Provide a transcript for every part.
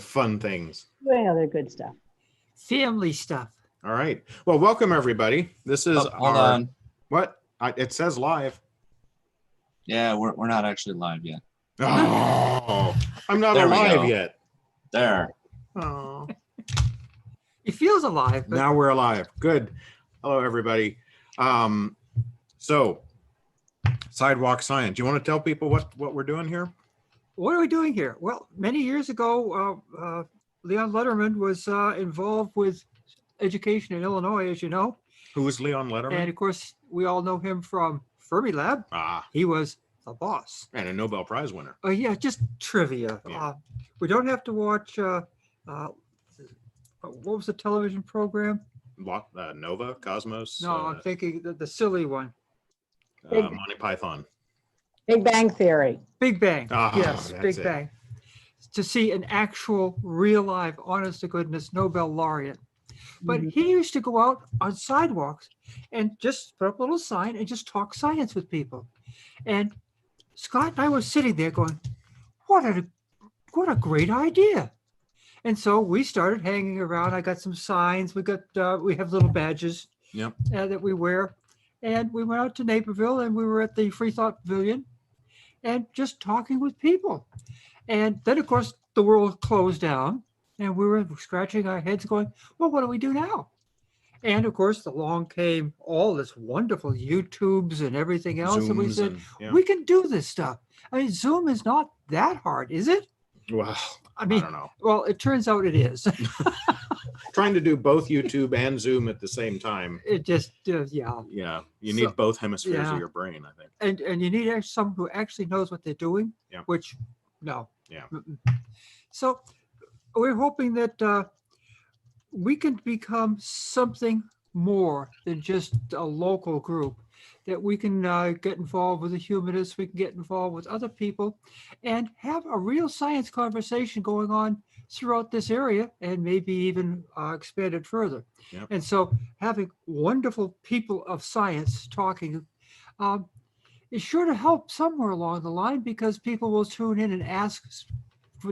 fun things. Doing other good stuff. Family stuff. All right. Well, welcome everybody. This is Hold on. What? It says live. Yeah, we're not actually live yet. Oh, I'm not There we alive go. yet. There. Oh. He feels alive. But Now we're alive. Good. Hello, everybody. So, Sidewalk Science. You want to tell people what we're doing here? what are we doing here? Well, many years ago, Leon Letterman was involved with education in Illinois, as you know. Who is Leon Letterman? And of course, we all know him from Fermilab. He was the boss. And a Nobel Prize winner. Oh, yeah, just trivia. Yeah. We don't have to watch, what was the television program? Nova, Cosmos. No, I'm thinking the silly one. Monty Python. Big Bang Theory. Big Bang. Yes, that's Big it. Bang. To see an actual, real life, honest to goodness Nobel laureate. But he used to go out on sidewalks and just put up a little sign and just talk science with people. And Scott and I were sitting there going, what a great idea. And so we started hanging around. I got some signs. We have little badges that we wear. And we went out to Naperville and we were at the Free Thought Pavilion and just talking with people. And then, of course, the world closed down and we were scratching our heads going, well, what do we do now? And of course, along came all this wonderful YouTubes and everything else. And we said, we can do this stuff. I mean, Zoom is not that hard, is it? Well, I mean, don't know. Well, it turns out it is. Trying to do both YouTube and Zoom at the same time. It just, yeah. Yeah, you need both hemispheres yeah. of your brain, I think. And you need someone who actually knows what they're doing, Yeah. which, no. Yeah. So we're hoping that we can become something more than just a local group, that we can get involved with the humanists, we can get involved with other people and have a real science conversation going on throughout this area and maybe even expand it further. Yep. And so having wonderful people of science talking is sure to help somewhere along the line, because people will tune in and ask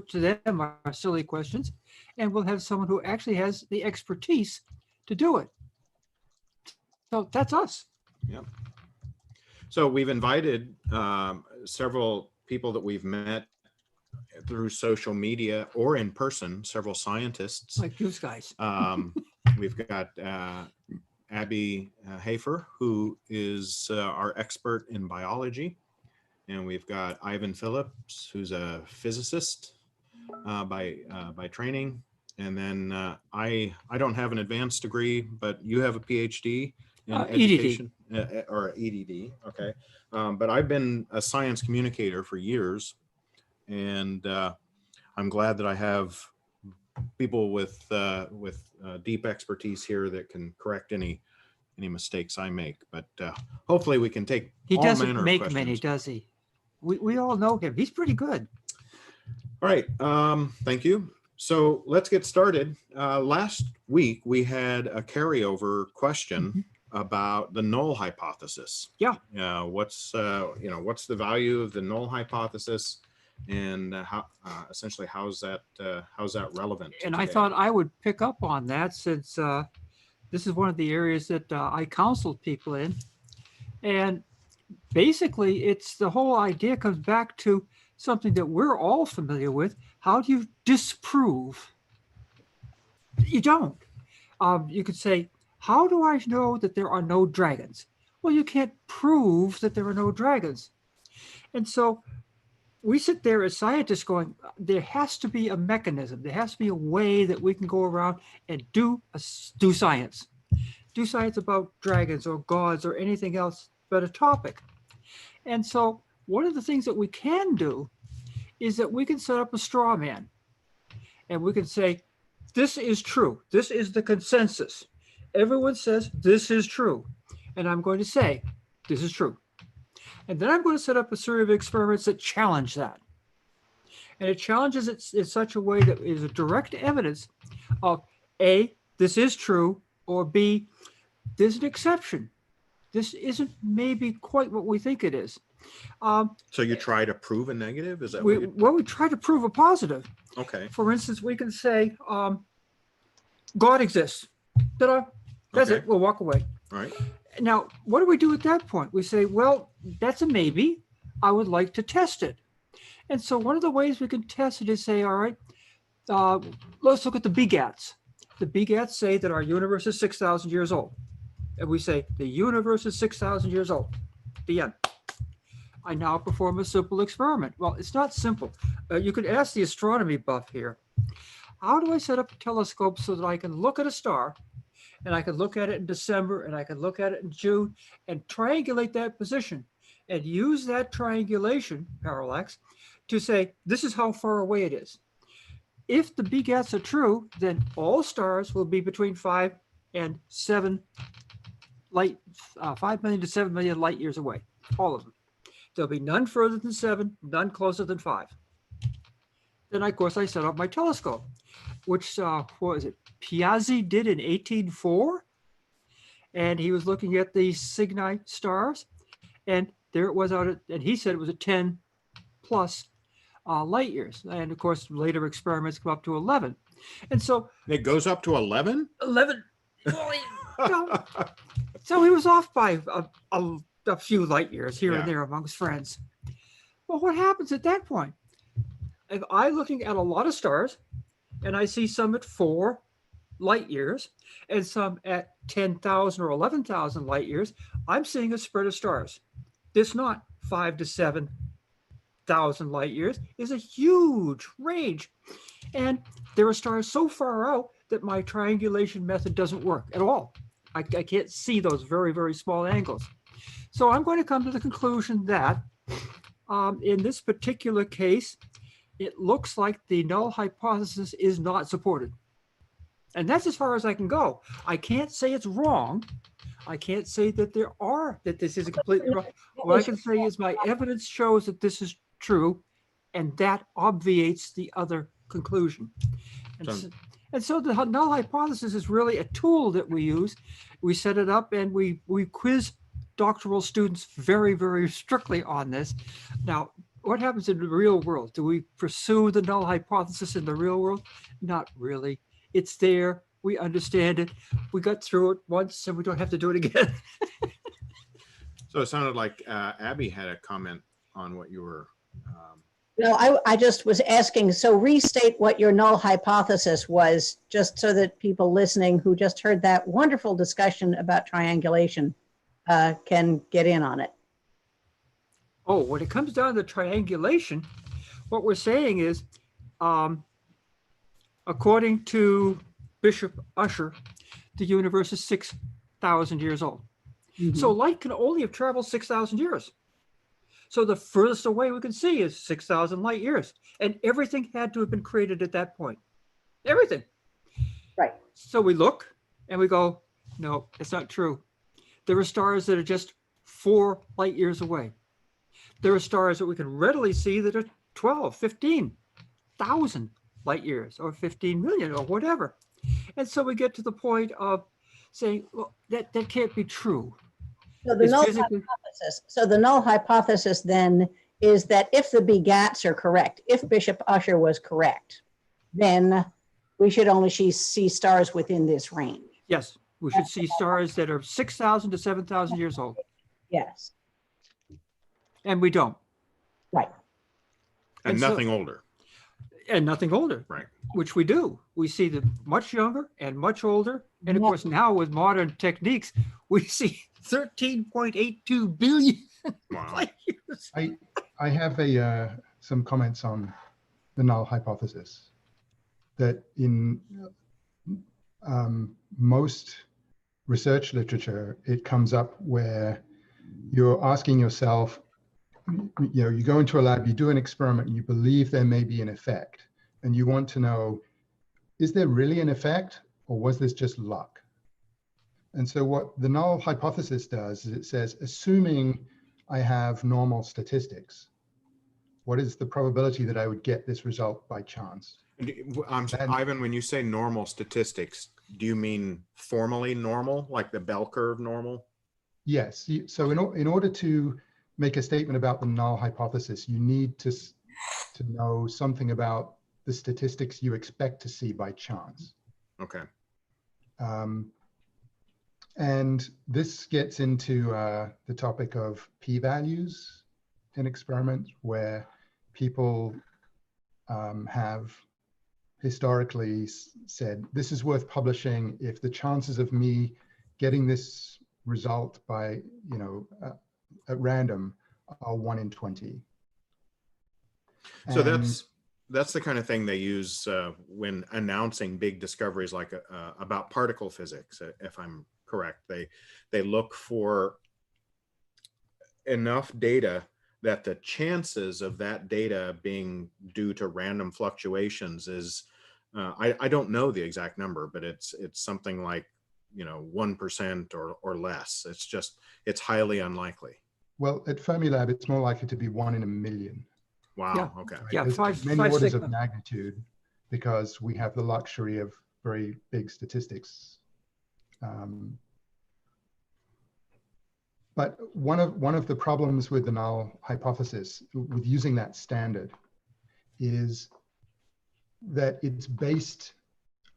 to them our silly questions, and we'll have someone who actually has the expertise to do it. So that's us. Yep. So we've invited several people that we've met through social media or in person, several scientists. Like these guys. We've got Abby Hafer, who is our expert in biology. And we've got Ivan Phillips, who's a physicist by training. And then I don't have an advanced degree, but you have a PhD in education. Or EDD, okay. But I've been a science communicator for years. And I'm glad that I have people with deep expertise here that can correct any mistakes I make. But hopefully we can take. He all doesn't manner of make questions. many, does he? We all know him. He's pretty good. All right. Thank you. So let's get started. Last week we had a carryover question about the null hypothesis. Yeah. What's the value of the null hypothesis, and how essentially how's that relevant? And I today? thought I would pick up on that, since this is one of the areas that I counseled people in. And basically, it's the whole idea comes back to something that we're all familiar with. How do you disprove? You don't. You could say, how do I know that there are no dragons? Well, you can't prove that there are no dragons. And so we sit there as scientists going, there has to be a mechanism. There has to be a way that we can go around and do science. Do science about dragons or gods or anything else but a topic. And so one of the things that we can do is that we can set up a straw man. And we can say, this is true. This is the consensus. Everyone says this is true. And I'm going to say, this is true. And then I'm going to set up a series of experiments that challenge that. And it challenges it in such a way that is a direct evidence of A, this is true, or B, there's an exception. This isn't maybe quite what we think it is. So you try to prove a negative? Is that what you? We try to prove a positive. Okay. For instance, we can say God exists. Ta-da. That's Okay. it. We'll walk away. All right. Now, what do we do at that point? We say, well, that's a maybe. I would like to test it. And so one of the ways we can test it is say, all right, let's look at the BGATs. The BGATs say that our universe is 6,000 years old. And we say the universe is 6,000 years old. The end. I now perform a simple experiment. Well, it's not simple. You could ask the astronomy buff here. How do I set up a telescope so that I can look at a star and I can look at it in December and I can look at it in June and triangulate that position and use that triangulation parallax to say, this is how far away it is. If the BGATs are true, then all stars will be between 5 and 7 5 million to 7 million light years away, all of them. There'll be none further than 7, none closer than 5. Then, of course, I set up my telescope, which, what was it, Piazzi did in 1804. And he was looking at the Cygni stars. And there it was out at, and he said it was at 10 plus light years. And, of course, later experiments come up to 11. And so It goes up to 11? 11, so he was off by a few light years here Yeah. and there amongst friends. Well, what happens at that point? If I'm looking at a lot of stars and I see some at 4 light years and some at 10,000 or 11,000 light years, I'm seeing a spread of stars. It's not 5 to 7,000 light years. It's a huge range. And there are stars so far out that my triangulation method doesn't work at all. I can't see those very, very small angles. So I'm going to come to the conclusion that in this particular case, it looks like the null hypothesis is not supported. And that's as far as I can go. I can't say it's wrong. I can't say that this is completely wrong. What I can say is my evidence shows that this is true, and that obviates the other conclusion. And so the null hypothesis is really a tool that we use. We set it up and we quiz doctoral students very, very strictly on this. Now, what happens in the real world? Do we pursue the null hypothesis in the real world? Not really. It's there. We understand it. We got through it once and we don't have to do it again. So it sounded like Abby had a comment on what you were. No, I just was asking, so restate what your null hypothesis was, just so that people listening who just heard that wonderful discussion about triangulation can get in on it. Oh, when it comes down to triangulation, what we're saying is, according to Bishop Usher, the universe is 6,000 years old. Mhm. So light can only have traveled 6,000 years. So the furthest away we can see is 6,000 light years. And everything had to have been created at that point. Everything. Right. So we look and we go, no, it's not true. There are stars that are just 4 light years away. There are stars that we can readily see that are 12, 15,000 light years or 15 million or whatever. And so we get to the point of saying, well, that can't be true. So the null hypothesis then is that if the BGATs are correct, if Bishop Usher was correct, then we should only see stars within this range. Yes, we should see stars that are 6,000 to 7,000 years old. Yes. And we don't. Right. And so- nothing older. And nothing older. Right. Which we do. We see them much younger and much older. And of Yeah. course, now with modern techniques, we see 13.82 billion Wow. light years. I have some comments on the null hypothesis. That in most research literature, it comes up where you're asking yourself, you go into a lab, you do an experiment, and you believe there may be an effect, and you want to know, is there really an effect, or was this just luck? And so what the null hypothesis does is it says, assuming I have normal statistics, what is the probability that I would get this result by chance? Ivan, when you say normal statistics, do you mean formally normal, like the bell curve normal? Yes. So in order to make a statement about the null hypothesis, you need to know something about the statistics you expect to see by chance. Okay. And this gets into the topic of p-values in experiments, where people have historically said, this is worth publishing if the chances of me getting this result by, at random are 1 in 20. So And that's the kind of thing they use when announcing big discoveries like about particle physics, if I'm correct. They look for enough data that the chances of that data being due to random fluctuations is, I don't know the exact number, but it's something like, 1% or less. It's highly unlikely. well, at Fermilab, it's more likely to be 1 in a million. Wow. Yeah. Okay. Right? Yeah, There's five many orders sigma. of magnitude, because we have the luxury of very big statistics. But one of the problems with the null hypothesis, with using that standard, is that it's based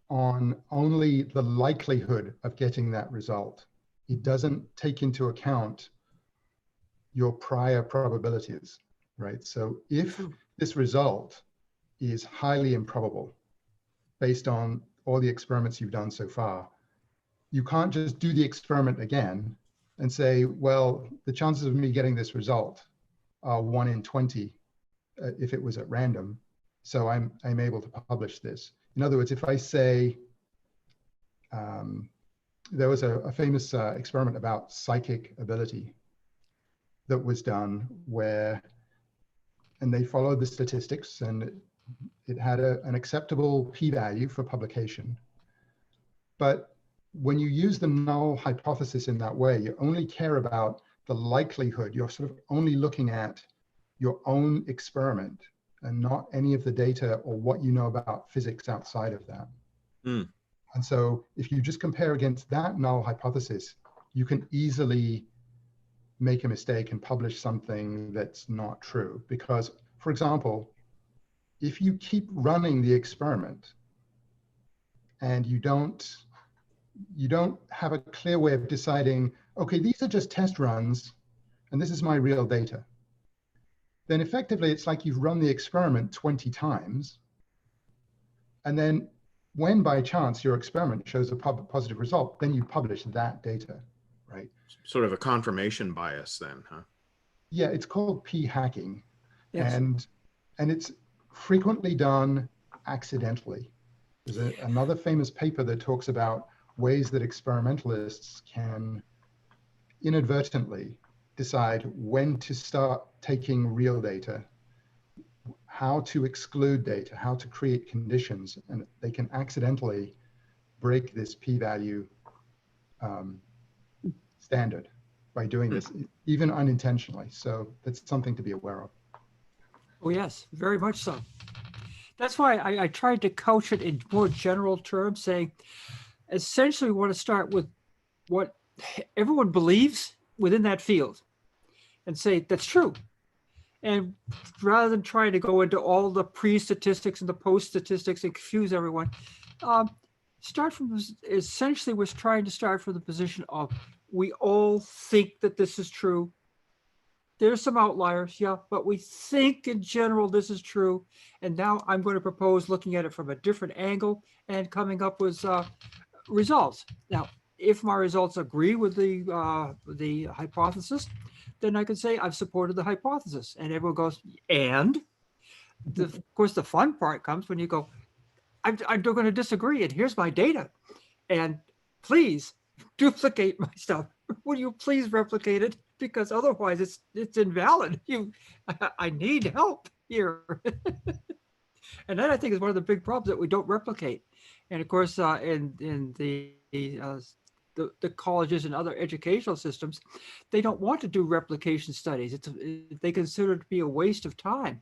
on only the likelihood of getting that result. It doesn't take into account your prior probabilities, right? So if this result is highly improbable based on all the experiments you've done so far, you can't just do the experiment again and say, well, the chances of me getting this result are 1 in 20 if it was at random, so I'm able to publish this. In other words, if I say, there was a famous experiment about psychic ability that was done and they followed the statistics, and it had an acceptable p-value for publication. But when you use the null hypothesis in that way, you only care about the likelihood. You're sort of only looking at your own experiment and not any of the data or what you know about physics outside of that. Mm. And so if you just compare against that null hypothesis, you can easily make a mistake and publish something that's not true. Because, for example, if you keep running the experiment and you don't have a clear way of deciding, okay, these are just test runs and this is my real data, then effectively it's like you've run the experiment 20 times. And then when by chance your experiment shows a positive result, then you publish that data, right? Sort of a confirmation bias then, huh? Yeah, it's called p-hacking. Yes. And it's frequently done accidentally. There's another famous paper that talks about ways that experimentalists can inadvertently decide when to start taking real data, how to exclude data, how to create conditions, and they can accidentally break this p-value standard by doing this, even unintentionally. So that's something to be aware of. Oh, yes, very much so. That's why I tried to couch it in more general terms, saying essentially we want to start with what everyone believes within that field and say that's true. And rather than trying to go into all the pre-statistics and the post-statistics and confuse everyone, start from, essentially we're trying to start from the position of we all think that this is true. There's some outliers, yeah, but we think in general this is true. And now I'm going to propose looking at it from a different angle and coming up with results. Now, if my results agree with the hypothesis, then I can say I've supported the hypothesis. And everyone goes, and? Of course, the fun part comes when you go, I'm going to disagree, and here's my data. And please duplicate my stuff. Will you please replicate it? Because otherwise it's invalid. I need help here. And that I think is one of the big problems, that we don't replicate. And of course, in the colleges and other educational systems, they don't want to do replication studies. They consider it to be a waste of time.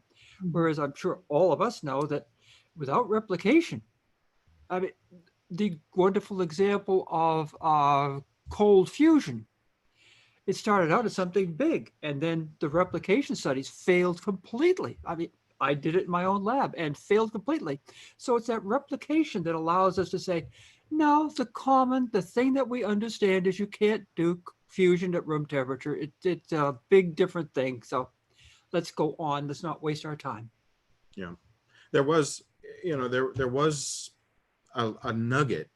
Whereas I'm sure all of us know that without replication, I mean, the wonderful example of cold fusion. it started out as something big, and then the replication studies failed completely. I mean, I did it in my own lab and failed completely. So it's that replication that allows us to say, no, the thing that we understand is you can't do fusion at room temperature. It's a big different thing. So let's go on. Let's not waste our time. Yeah, there was, there was a nugget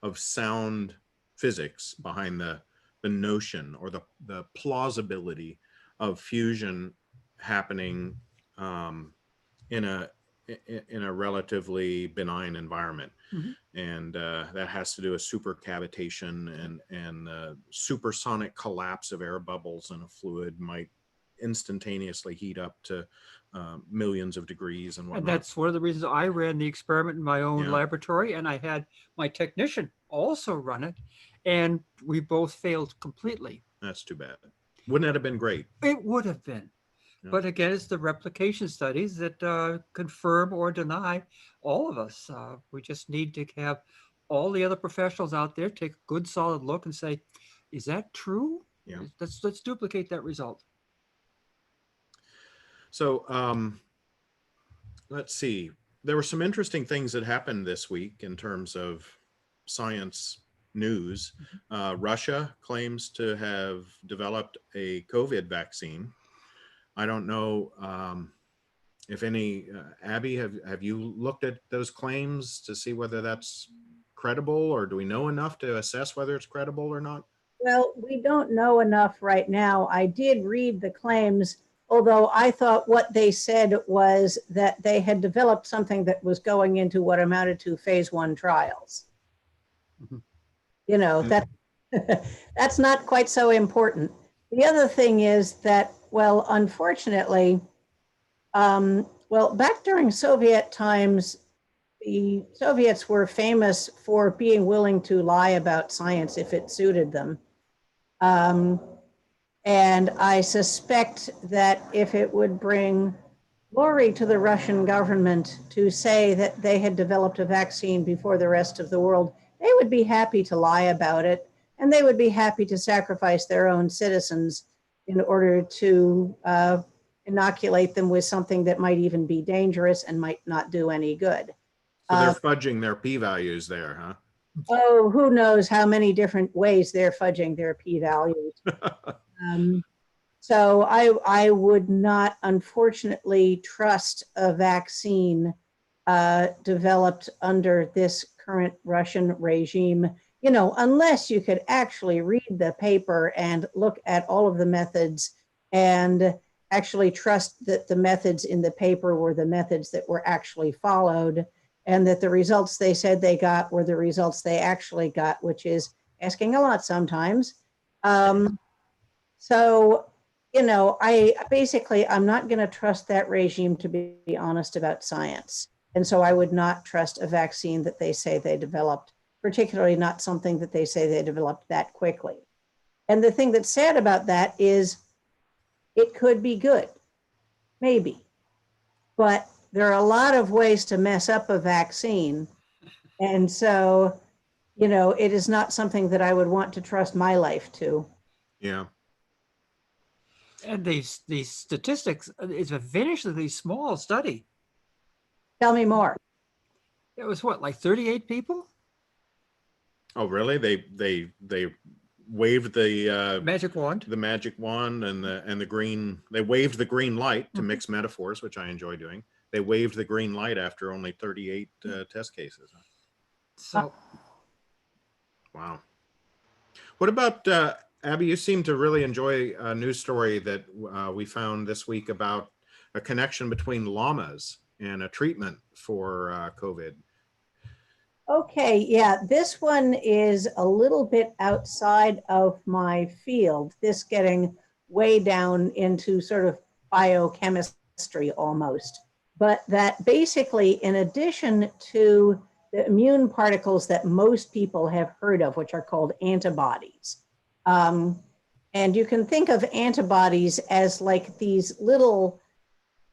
of sound physics behind the notion or the plausibility of fusion happening in a relatively benign environment. Mhm. And that has to do with supercavitation and supersonic collapse of air bubbles in a fluid might instantaneously heat up to millions of degrees and whatnot. And that's one of the reasons I ran the experiment in my own Yeah. laboratory, and I had my technician also run it, and we both failed completely. That's too bad. Wouldn't that have been great? It would have been. Yeah. But again, it's the replication studies that confirm or deny all of us. We just need to have all the other professionals out there take a good solid look and say, is that true? Yeah. Let's duplicate that result. So let's see. There were some interesting things that happened this week in terms of science news. Russia claims to have developed a COVID vaccine. I don't know if any, Abby, have you looked at those claims to see whether that's credible, or do we know enough to assess whether it's credible or not? Well, we don't know enough right now. I did read the claims, although I thought what they said was that they had developed something that was going into what amounted to phase 1 trials. Mhm. You know, that that's not quite so important. The other thing is that, well, unfortunately, back during Soviet times, the Soviets were famous for being willing to lie about science if it suited them. And I suspect that if it would bring glory to the Russian government to say that they had developed a vaccine before the rest of the world, they would be happy to lie about it, and they would be happy to sacrifice their own citizens in order to inoculate them with something that might even be dangerous and might not do any good. So they're fudging their p-values there, huh? Oh, who knows how many different ways they're fudging their p-values. So I would not, unfortunately, trust a vaccine developed under this current Russian regime, unless you could actually read the paper and look at all of the methods and actually trust that the methods in the paper were the methods that were actually followed, and that the results they said they got were the results they actually got, which is asking a lot sometimes. So, I'm not going to trust that regime to be honest about science. And so I would not trust a vaccine that they say they developed, particularly not something that they say they developed that quickly. And the thing that's sad about that is it could be good, maybe. But there are a lot of ways to mess up a vaccine. And so, it is not something that I would want to trust my life to. Yeah. And these statistics, it's a vanishingly small study. Tell me more. It was what, like 38 people? Oh, really? They waved the Magic wand. the magic wand and the green. They waved the green light to mix metaphors, which I enjoy doing. They waved the green light after only 38 test cases. So, Wow. What about Abby? You seem to really enjoy a news story that we found this week about a connection between llamas and a treatment for COVID. Okay, yeah, this one is a little bit outside of my field, this getting way down into sort of biochemistry almost. But that basically, in addition to the immune particles that most people have heard of, which are called antibodies. And you can think of antibodies as like these little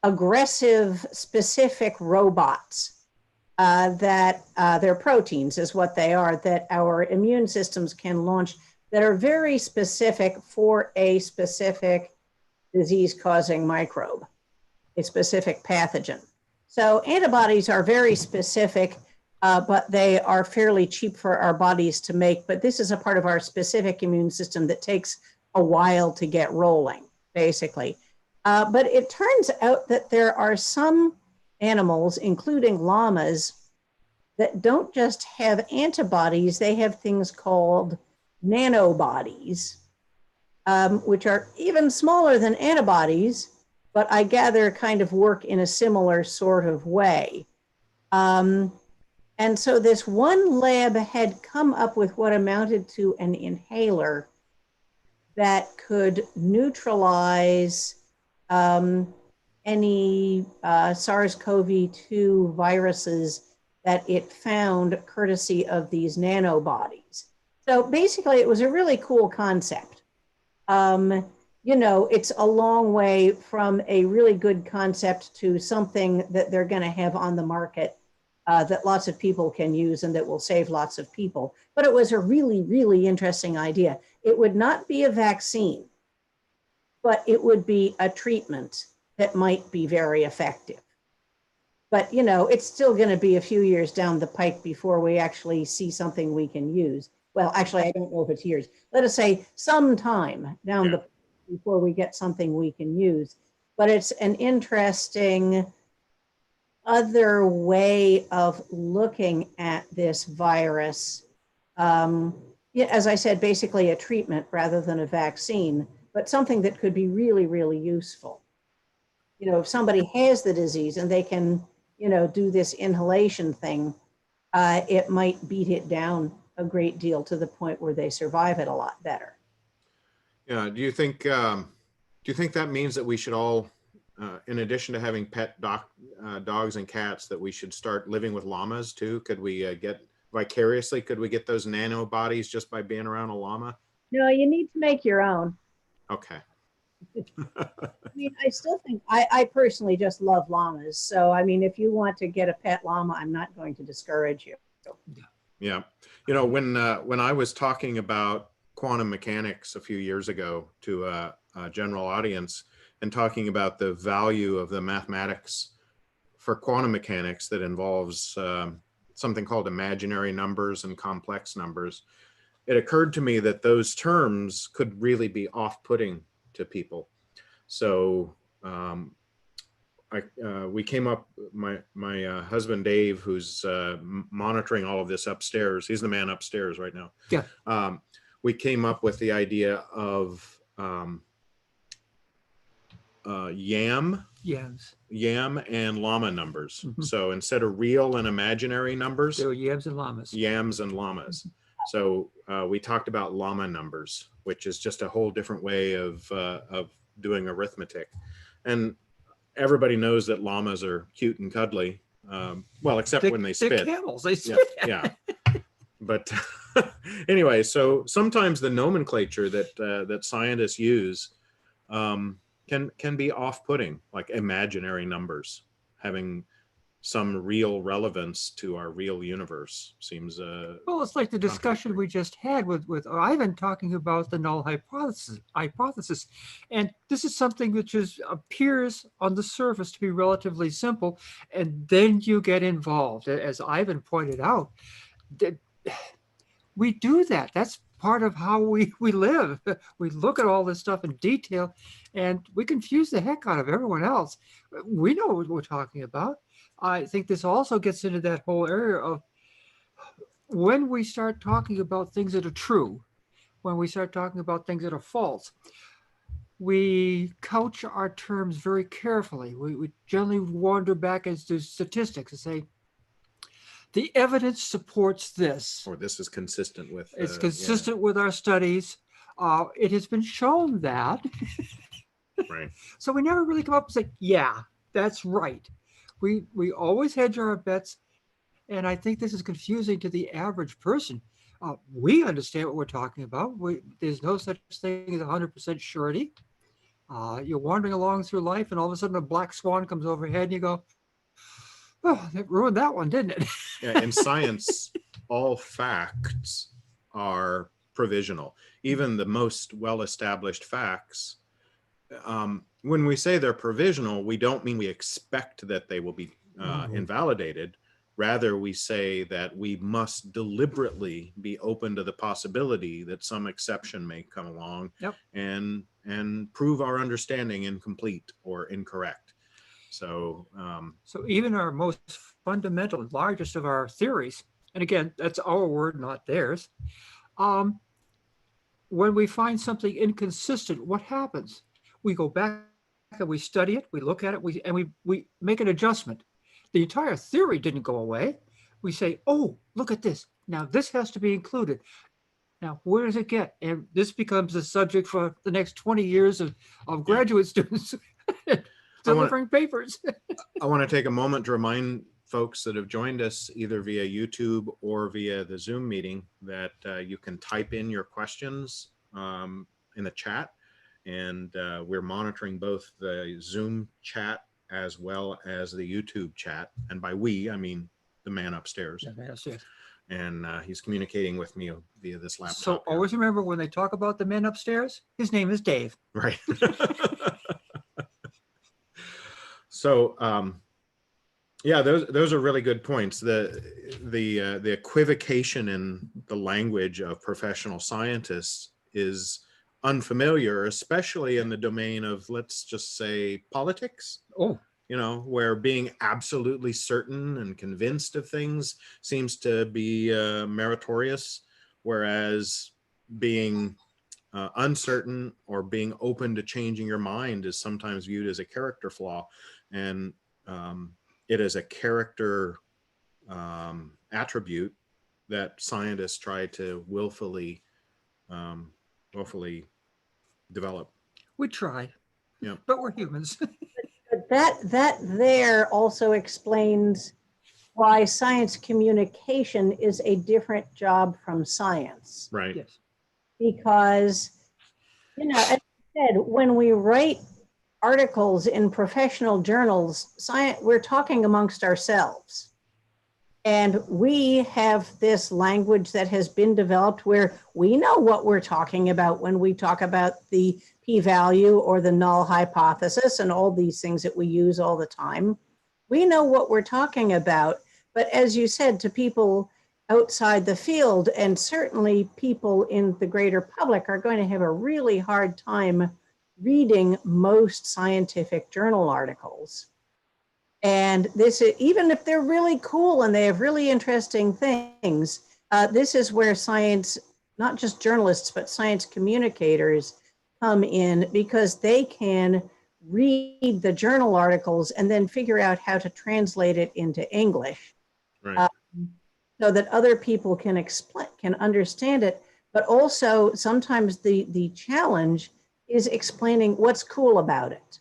aggressive, specific robots that they're proteins is what they are, that our immune systems can launch that are very specific for a specific disease-causing microbe, a specific pathogen. So antibodies are very specific, but they are fairly cheap for our bodies to make. But this is a part of our specific immune system that takes a while to get rolling, basically. But it turns out that there are some animals, including llamas, that don't just have antibodies, they have things called nanobodies, which are even smaller than antibodies, but I gather kind of work in a similar sort of way. And so this one lab had come up with what amounted to an inhaler that could neutralize any SARS-CoV-2 viruses that it found courtesy of these nanobodies. So basically, it was a really cool concept. You know, it's a long way from a really good concept to something that they're going to have on the market that lots of people can use and that will save lots of people. But it was a really, really interesting idea. It would not be a vaccine, but it would be a treatment that might be very effective. But, you know, it's still going to be a few years down the pike before we actually see something we can use. Well, actually, I don't know if it's years. Let us say sometime down the before we get something we can use. But it's an interesting other way of looking at this virus. Yeah, as I said, basically a treatment rather than a vaccine, but something that could be really, really useful. You know, if somebody has the disease and they can, you know, do this inhalation thing, it might beat it down a great deal to the point where they survive it a lot better. Yeah. Do you think that means that we should all, in addition to having pet dogs and cats, that we should start living with llamas too? Could we get vicariously? Could we get those nanobodies just by being around a llama? No, you need to make your own. Okay. I mean, I still think I personally just love llamas. So, I mean, if you want to get a pet llama, I'm not going to discourage you. Yeah. You know, when I was talking about quantum mechanics a few years ago to a general audience and talking about the value of the mathematics for quantum mechanics that involves something called imaginary numbers and complex numbers, it occurred to me that those terms could really be off-putting to people. So we came up, my husband Dave, who's monitoring all of this upstairs, he's the man upstairs right now. Yeah. We came up with the idea of yam and llama numbers. Mm-hmm. So instead of real and imaginary numbers, There were yams and llamas. Yams and llamas. So we talked about llama numbers, which is just a whole different way of doing arithmetic. And everybody knows that llamas are cute and cuddly. Well, except when they spit. They're camels. They spit. Yeah. But anyway, so sometimes the nomenclature that scientists use can be off-putting, like imaginary numbers having some real relevance to our real universe seems Well, it's like the discussion we just had with Ivan talking about the null hypothesis. And this is something which appears on the surface to be relatively simple. And then you get involved, as Ivan pointed out. We do that. That's part of how we live. We look at all this stuff in detail and we confuse the heck out of everyone else. We know what we're talking about. I think this also gets into that whole area of when we start talking about things that are true, when we start talking about things that are false, we couch our terms very carefully. We generally wander back into statistics and say, the evidence supports this. or this is consistent with. It's consistent with our studies. It has been shown that. Right. So we never really come up and say, yeah, that's right. We always hedge our bets. And I think this is confusing to the average person. We understand what we're talking about. There's no such thing as 100% surety. You're wandering along through life and all of a sudden a black swan comes overhead and you go, oh, that ruined that one, didn't it? Yeah, in science, all facts are provisional. Even the most well-established facts, when we say they're provisional, we don't mean we expect that they will be invalidated. Rather, we say that we must deliberately be open to the possibility that some exception may come along and prove our understanding incomplete or incorrect. So, So even our most fundamental and largest of our theories, and again, that's our word, not theirs. When we find something inconsistent, what happens? We go back and we study it, we look at it, we make an adjustment. The entire theory didn't go away. We say, oh, look at this. Now this has to be included. Now, where does it get? And this becomes a subject for the next 20 years of graduate students delivering papers. I want to take a moment to remind folks that have joined us either via YouTube or via the Zoom meeting that you can type in your questions in the chat. And we're monitoring both the Zoom chat as well as the YouTube chat. And by we, I mean the man upstairs. Yes. And he's communicating with me via this laptop. So always remember, when they talk about the man upstairs, his name is Dave. Right. So, yeah, those are really good points. The equivocation in the language of professional scientists is unfamiliar, especially in the domain of, let's just say, politics. Oh, You know, where being absolutely certain and convinced of things seems to be meritorious, whereas being uncertain or being open to changing your mind is sometimes viewed as a character flaw. And it is a character attribute that scientists try to willfully develop. we try. Yeah. But we're humans. But that there also explains why science communication is a different job from science. Right. Yes. Because, you know, as I said, when we write articles in professional journals, we're talking amongst ourselves. And we have this language that has been developed where we know what we're talking about when we talk about the p-value or the null hypothesis and all these things that we use all the time. We know what we're talking about. But as you said, to people outside the field, and certainly people in the greater public, are going to have a really hard time reading most scientific journal articles. And this is, even if they're really cool and they have really interesting things, this is where science, not just journalists, but science communicators come in, because they can read the journal articles and then figure out how to translate it into English. Right. So that other people can understand it. But also sometimes the challenge is explaining what's cool about it.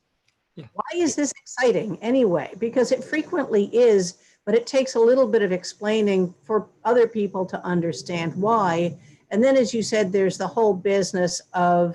Yeah. Why is this exciting anyway? Because it frequently is, but it takes a little bit of explaining for other people to understand why. And then, as you said, there's the whole business of,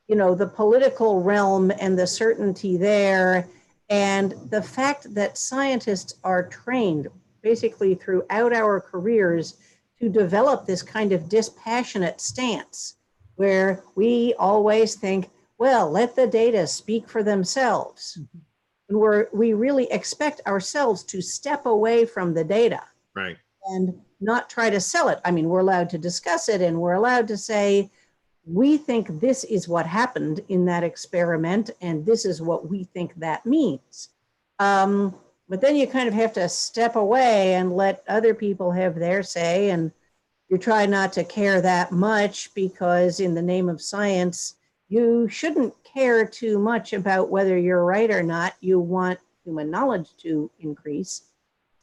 you know, the political realm and the certainty there, and the fact that scientists are trained basically throughout our careers to develop this kind of dispassionate stance, where we always think, well, let the data speak for themselves. And we really expect ourselves to step away from the data. Right. And not try to sell it. I mean, we're allowed to discuss it, and we're allowed to say, we think this is what happened in that experiment, and this is what we think that means. But then you kind of have to step away and let other people have their say, and you try not to care that much, because in the name of science, you shouldn't care too much about whether you're right or not. You want human knowledge to increase.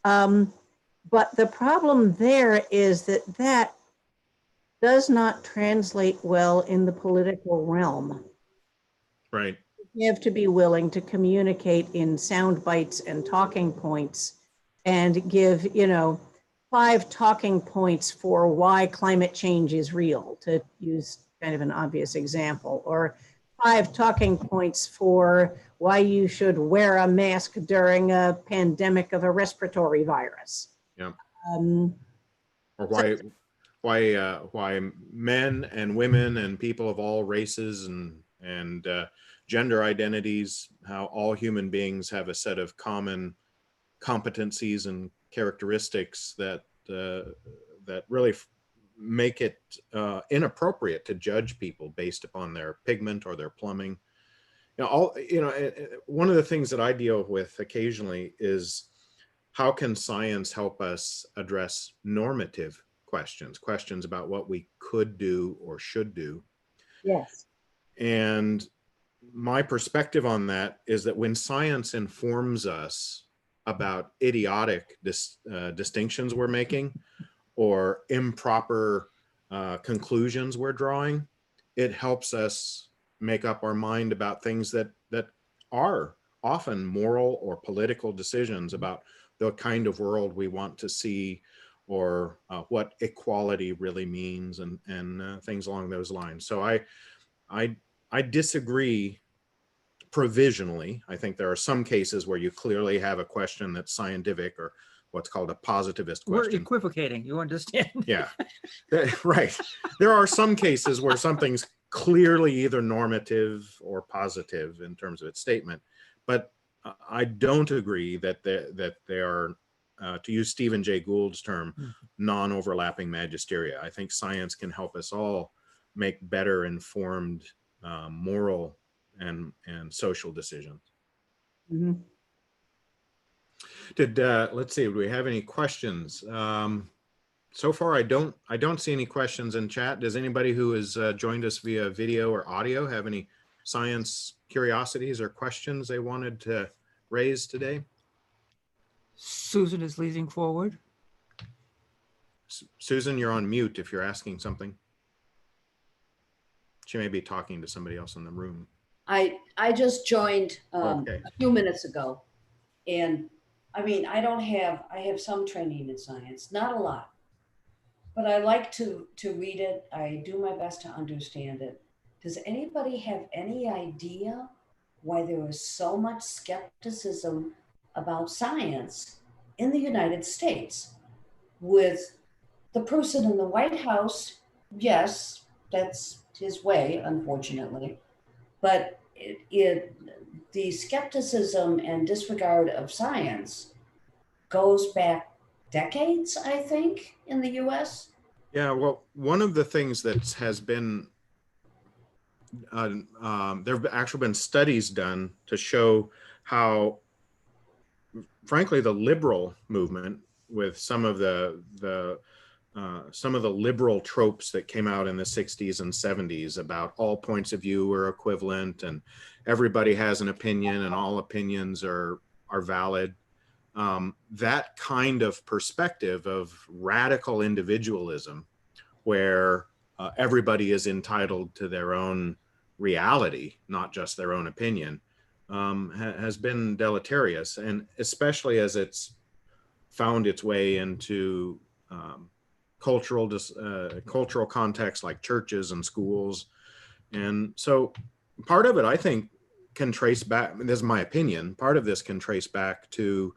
But the problem there is that does not translate well in the political realm. Right. You have to be willing to communicate in sound bites and talking points, and give, you know, 5 talking points for why climate change is real, to use kind of an obvious example, or 5 talking points for why you should wear a mask during a pandemic of a respiratory virus. Yeah. Um, Or why men and women and people of all races and gender identities, how all human beings have a set of common competencies and characteristics that that really make it inappropriate to judge people based upon their pigment or their plumbing. One of the things that I deal with occasionally is how can science help us address normative questions about what we could do or should do. Yes. And my perspective on that is that when science informs us about idiotic distinctions we're making or improper conclusions we're drawing, it helps us make up our mind about things that are often moral or political decisions about the kind of world we want to see, or what equality really means, and things along those lines. So I disagree provisionally. I think there are some cases where you clearly have a question that's scientific, or what's called a positivist question. We're equivocating, you understand? Yeah, right. There are some cases where something's clearly either normative or positive in terms of its statement, but I don't agree that they are, to use Stephen Jay Gould's term, non-overlapping magisteria. I think science can help us all make better informed moral and social decisions. Mm-hmm. Let's see, do we have any questions? So far, I don't see any questions in chat. Does anybody who has joined us via video or audio have any science curiosities or questions they wanted to raise today? Susan is leading forward. Susan, you're on mute if you're asking something. She may be talking to somebody else in the room. I just joined Okay. a few minutes ago, and I mean, I have some training in science, not a lot, but I like to read it. I do my best to understand it. Does anybody have any idea why there is so much skepticism about science in the United States? With the person in the White House, yes, that's his way, unfortunately, but the skepticism and disregard of science goes back decades, I think, in the US. Yeah, well, one of the things that has been, there have actually been studies done to show how, frankly, the liberal movement, with some of the liberal tropes that came out in the 60s and 70s about all points of view are equivalent and everybody has an opinion and all opinions are valid. That kind of perspective of radical individualism, where everybody is entitled to their own reality, not just their own opinion, has been deleterious, and especially as it's found its way into cultural contexts like churches and schools. And so part of it, I think, can trace back, this is my opinion, part of this can trace back to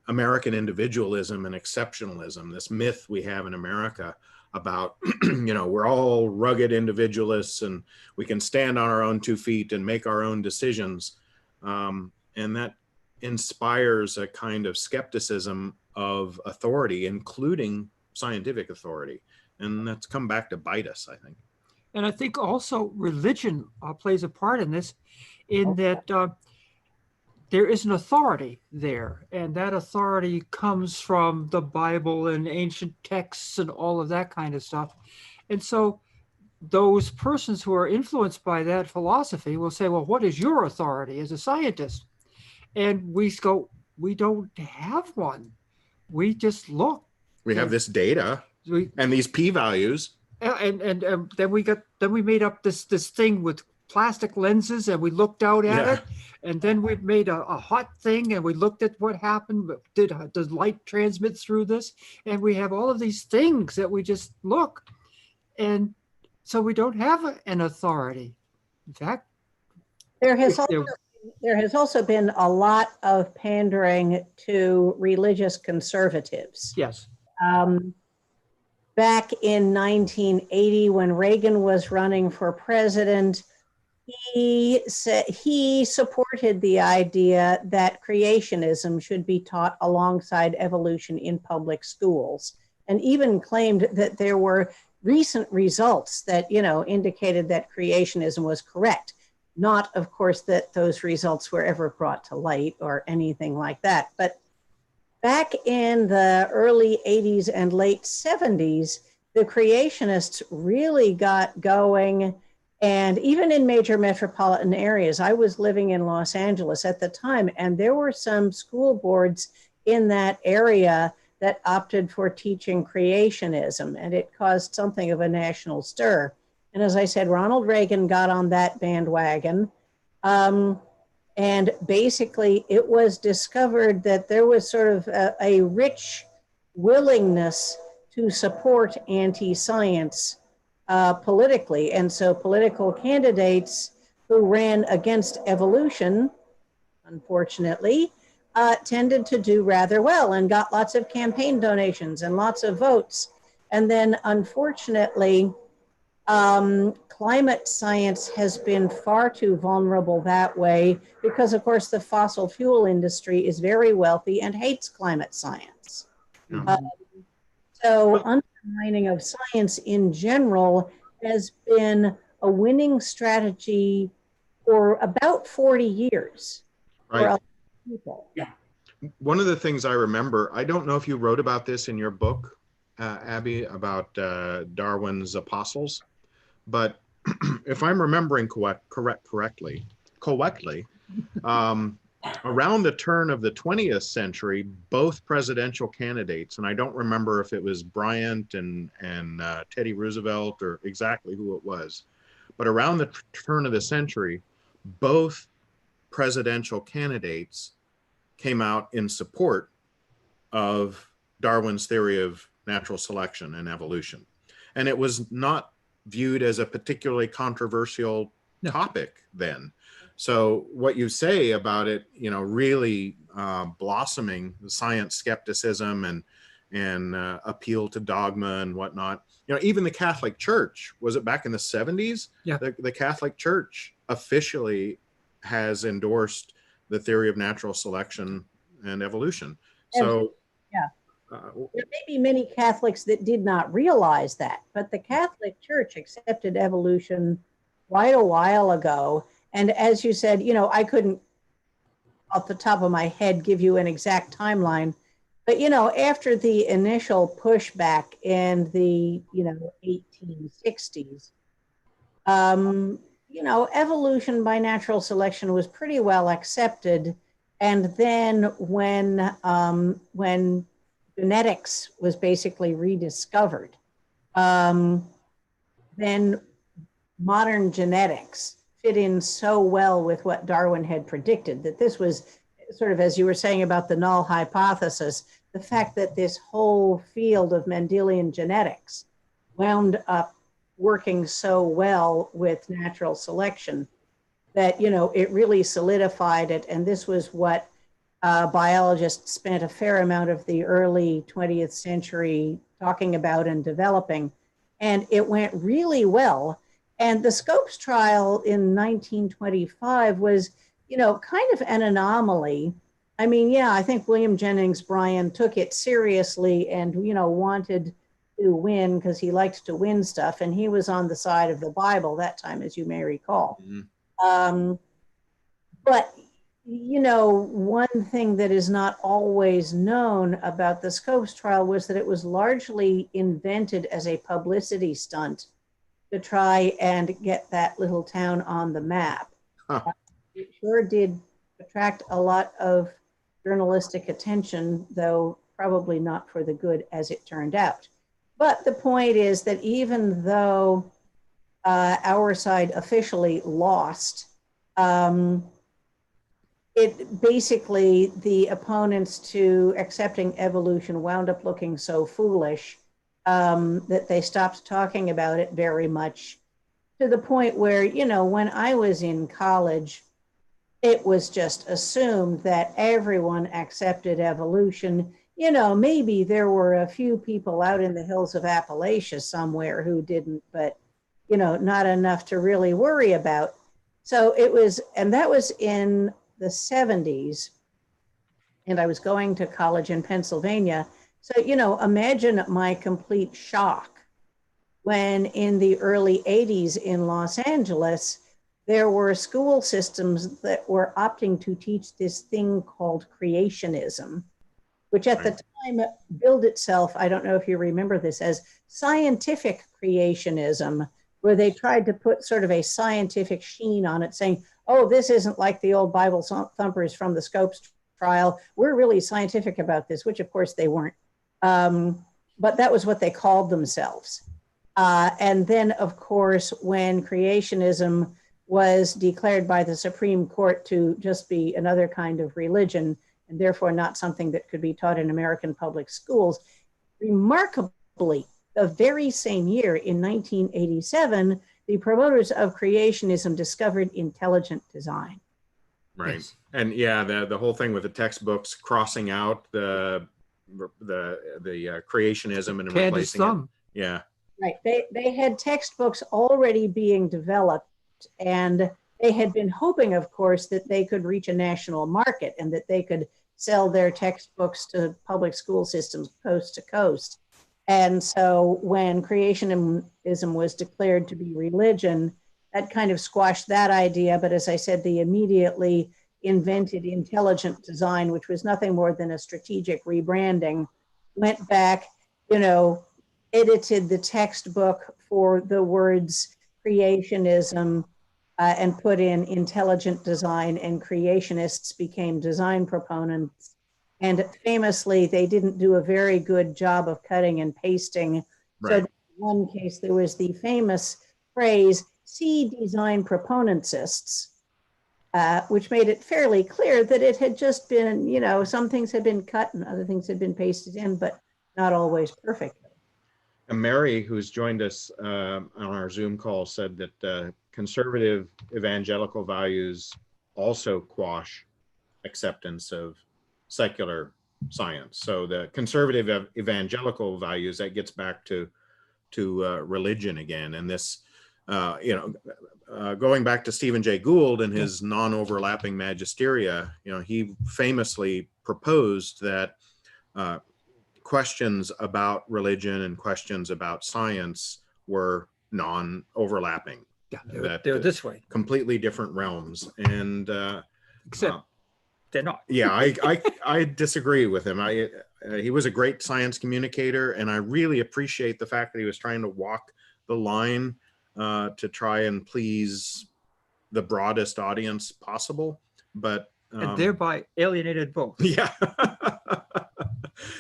American individualism and exceptionalism, this myth we have in America about, we're all rugged individualists and we can stand on our own 2 feet and make our own decisions. And that inspires a kind of skepticism of authority, including scientific authority. And that's come back to bite us, I think. And I think also religion plays a part in this, in that there is an authority there, and that authority comes from the Bible and ancient texts and all of that kind of stuff. And so those persons who are influenced by that philosophy will say, well, what is your authority as a scientist? And we go, we don't have one. We just look. We have this data and these p-values. And then we made up this thing with plastic lenses, and we looked out at it, and then we made a hot thing, and we looked at what happened. Does light transmit through this? And we have all of these things that we just look, and so we don't have an authority. In fact, There has also been a lot of pandering to religious conservatives. yes. back in 1980 when Reagan was running for president, he said he supported the idea that creationism should be taught alongside evolution in public schools, and even claimed that there were recent results that, you know, indicated that creationism was correct. Not, of course, that those results were ever brought to light or anything like that. But back in the early 80s and late 70s, the creationists really got going. And even in major metropolitan areas, I was living in Los Angeles at the time, and there were some school boards in that area that opted for teaching creationism, and it caused something of a national stir. And as I said, Ronald Reagan got on that bandwagon. And basically, it was discovered that there was sort of a rich willingness to support anti-science politically. And so political candidates who ran against evolution, unfortunately, tended to do rather well and got lots of campaign donations and lots of votes. And then, unfortunately, climate science has been far too vulnerable that way because, of course, the fossil fuel industry is very wealthy and hates climate science. So undermining of science in general has been a winning strategy for about 40 years for a lot of people. Yeah. One of the things I remember, I don't know if you wrote about this in your book, Abby, about Darwin's apostles, but if I'm remembering correctly, around the turn of the 20th century, both presidential candidates, and I don't remember if it was Bryant and Teddy Roosevelt or exactly who it was, but around the turn of the century, both presidential candidates came out in support of Darwin's theory of natural selection and evolution. And it was not viewed as a particularly controversial topic then. So what you say about it, you know, really blossoming the science skepticism and appeal to dogma and whatnot. You know, even the Catholic Church, was it back in the 70s? Yeah. The Catholic Church officially has endorsed the theory of natural selection and evolution. So yeah. There may be many Catholics that did not realize that, but the Catholic Church accepted evolution quite a while ago. And as you said, you know, I couldn't off the top of my head give you an exact timeline, but, you know, after the initial pushback in the, you know, 1860s, you know, evolution by natural selection was pretty well accepted. And then when genetics was basically rediscovered, then modern genetics fit in so well with what Darwin had predicted that this was sort of, as you were saying about the Null Hypothesis, the fact that this whole field of Mendelian genetics wound up working so well with natural selection that, you know, it really solidified it. And this was what biologists spent a fair amount of the early 20th century talking about and developing. And it went really well. And the Scopes trial in 1925 was, you know, kind of an anomaly. I mean, yeah, I think William Jennings Bryan took it seriously and, you know, wanted to win because he liked to win stuff. And he was on the side of the Bible that time, as you may recall. Mm-hmm. But, you know, one thing that is not always known about the Scopes trial was that it was largely invented as a publicity stunt to try and get that little town on the map. Huh. It sure did attract a lot of journalistic attention, though probably not for the good as it turned out. But the point is that even though our side officially lost, it basically, the opponents to accepting evolution wound up looking so foolish that they stopped talking about it very much, to the point where, you know, when I was in college, it was just assumed that everyone accepted evolution, maybe there were a few people out in the hills of Appalachia somewhere who didn't, but, not enough to really worry about. So it was, and that was in the 70s. And I was going to college in Pennsylvania. So, imagine my complete shock when in the early 80s in Los Angeles, there were school systems that were opting to teach this thing called creationism, which at the time billed itself, I don't know if you remember this, as scientific creationism, where they tried to put sort of a scientific sheen on it, saying, oh, this isn't like the old Bible thumpers from the Scopes trial. We're really scientific about this, which of course they weren't. But that was what they called themselves. And then, of course, when creationism was declared by the Supreme Court to just be another kind of religion, and therefore not something that could be taught in American public schools, remarkably, the very same year in 1987, the promoters of creationism discovered intelligent design. Right. Yes. And yeah, the whole thing with the textbooks crossing out the creationism and Candace replacing it. Thumb. Yeah. Right. They had textbooks already being developed, and they had been hoping, of course, that they could reach a national market and that they could sell their textbooks to public school systems coast to coast. And so when creationism was declared to be religion, that kind of squashed that idea. But as I said, they immediately invented intelligent design, which was nothing more than a strategic rebranding, went back, edited the textbook for the words creationism and put in intelligent design, and creationists became design proponents. And famously, they didn't do a very good job of cutting and pasting. Right. So in one case, there was the famous phrase, see design proponentsists, which made it fairly clear that it had just been, some things had been cut and other things had been pasted in, but not always perfectly. And Mary, who's joined us on our Zoom call, said that conservative evangelical values also quash acceptance of secular science. So the conservative evangelical values, that gets back to religion again. And this, going back to Stephen Jay Gould and his non-overlapping magisteria, he famously proposed that questions about religion and questions about science were non-overlapping. Yeah, they're this way. Completely different realms. And Except they're not. yeah, I disagree with him. He was a great science communicator, and I really appreciate the fact that he was trying to walk the line to try and please the broadest audience possible. But And thereby alienated both. yeah.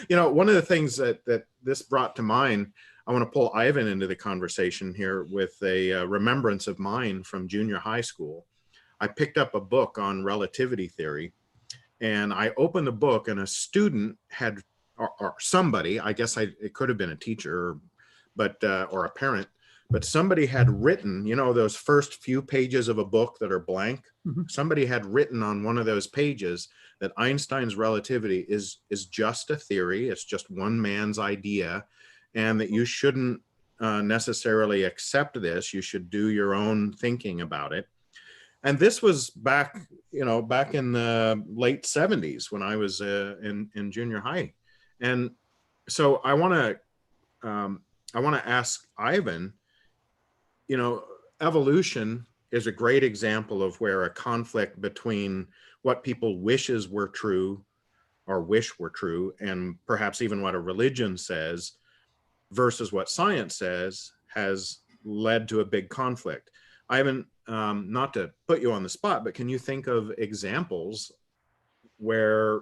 One of the things that this brought to mind, I want to pull Ivan into the conversation here with a remembrance of mine from junior high school. I picked up a book on relativity theory, and I opened the book, and a student had, or somebody, I guess it could have been a teacher, or a parent, but somebody had written, those first few pages of a book that are blank. Mm-hmm. Somebody had written on one of those pages that Einstein's relativity is just a theory. It's just one man's idea, and that you shouldn't necessarily accept this. You should do your own thinking about it. And this was back in the late 70s when I was in junior high. And so I want to ask Ivan, evolution is a great example of where a conflict between what people wishes were true or wish were true, and perhaps even what a religion says versus what science says, has led to a big conflict. Ivan, not to put you on the spot, but can you think of examples where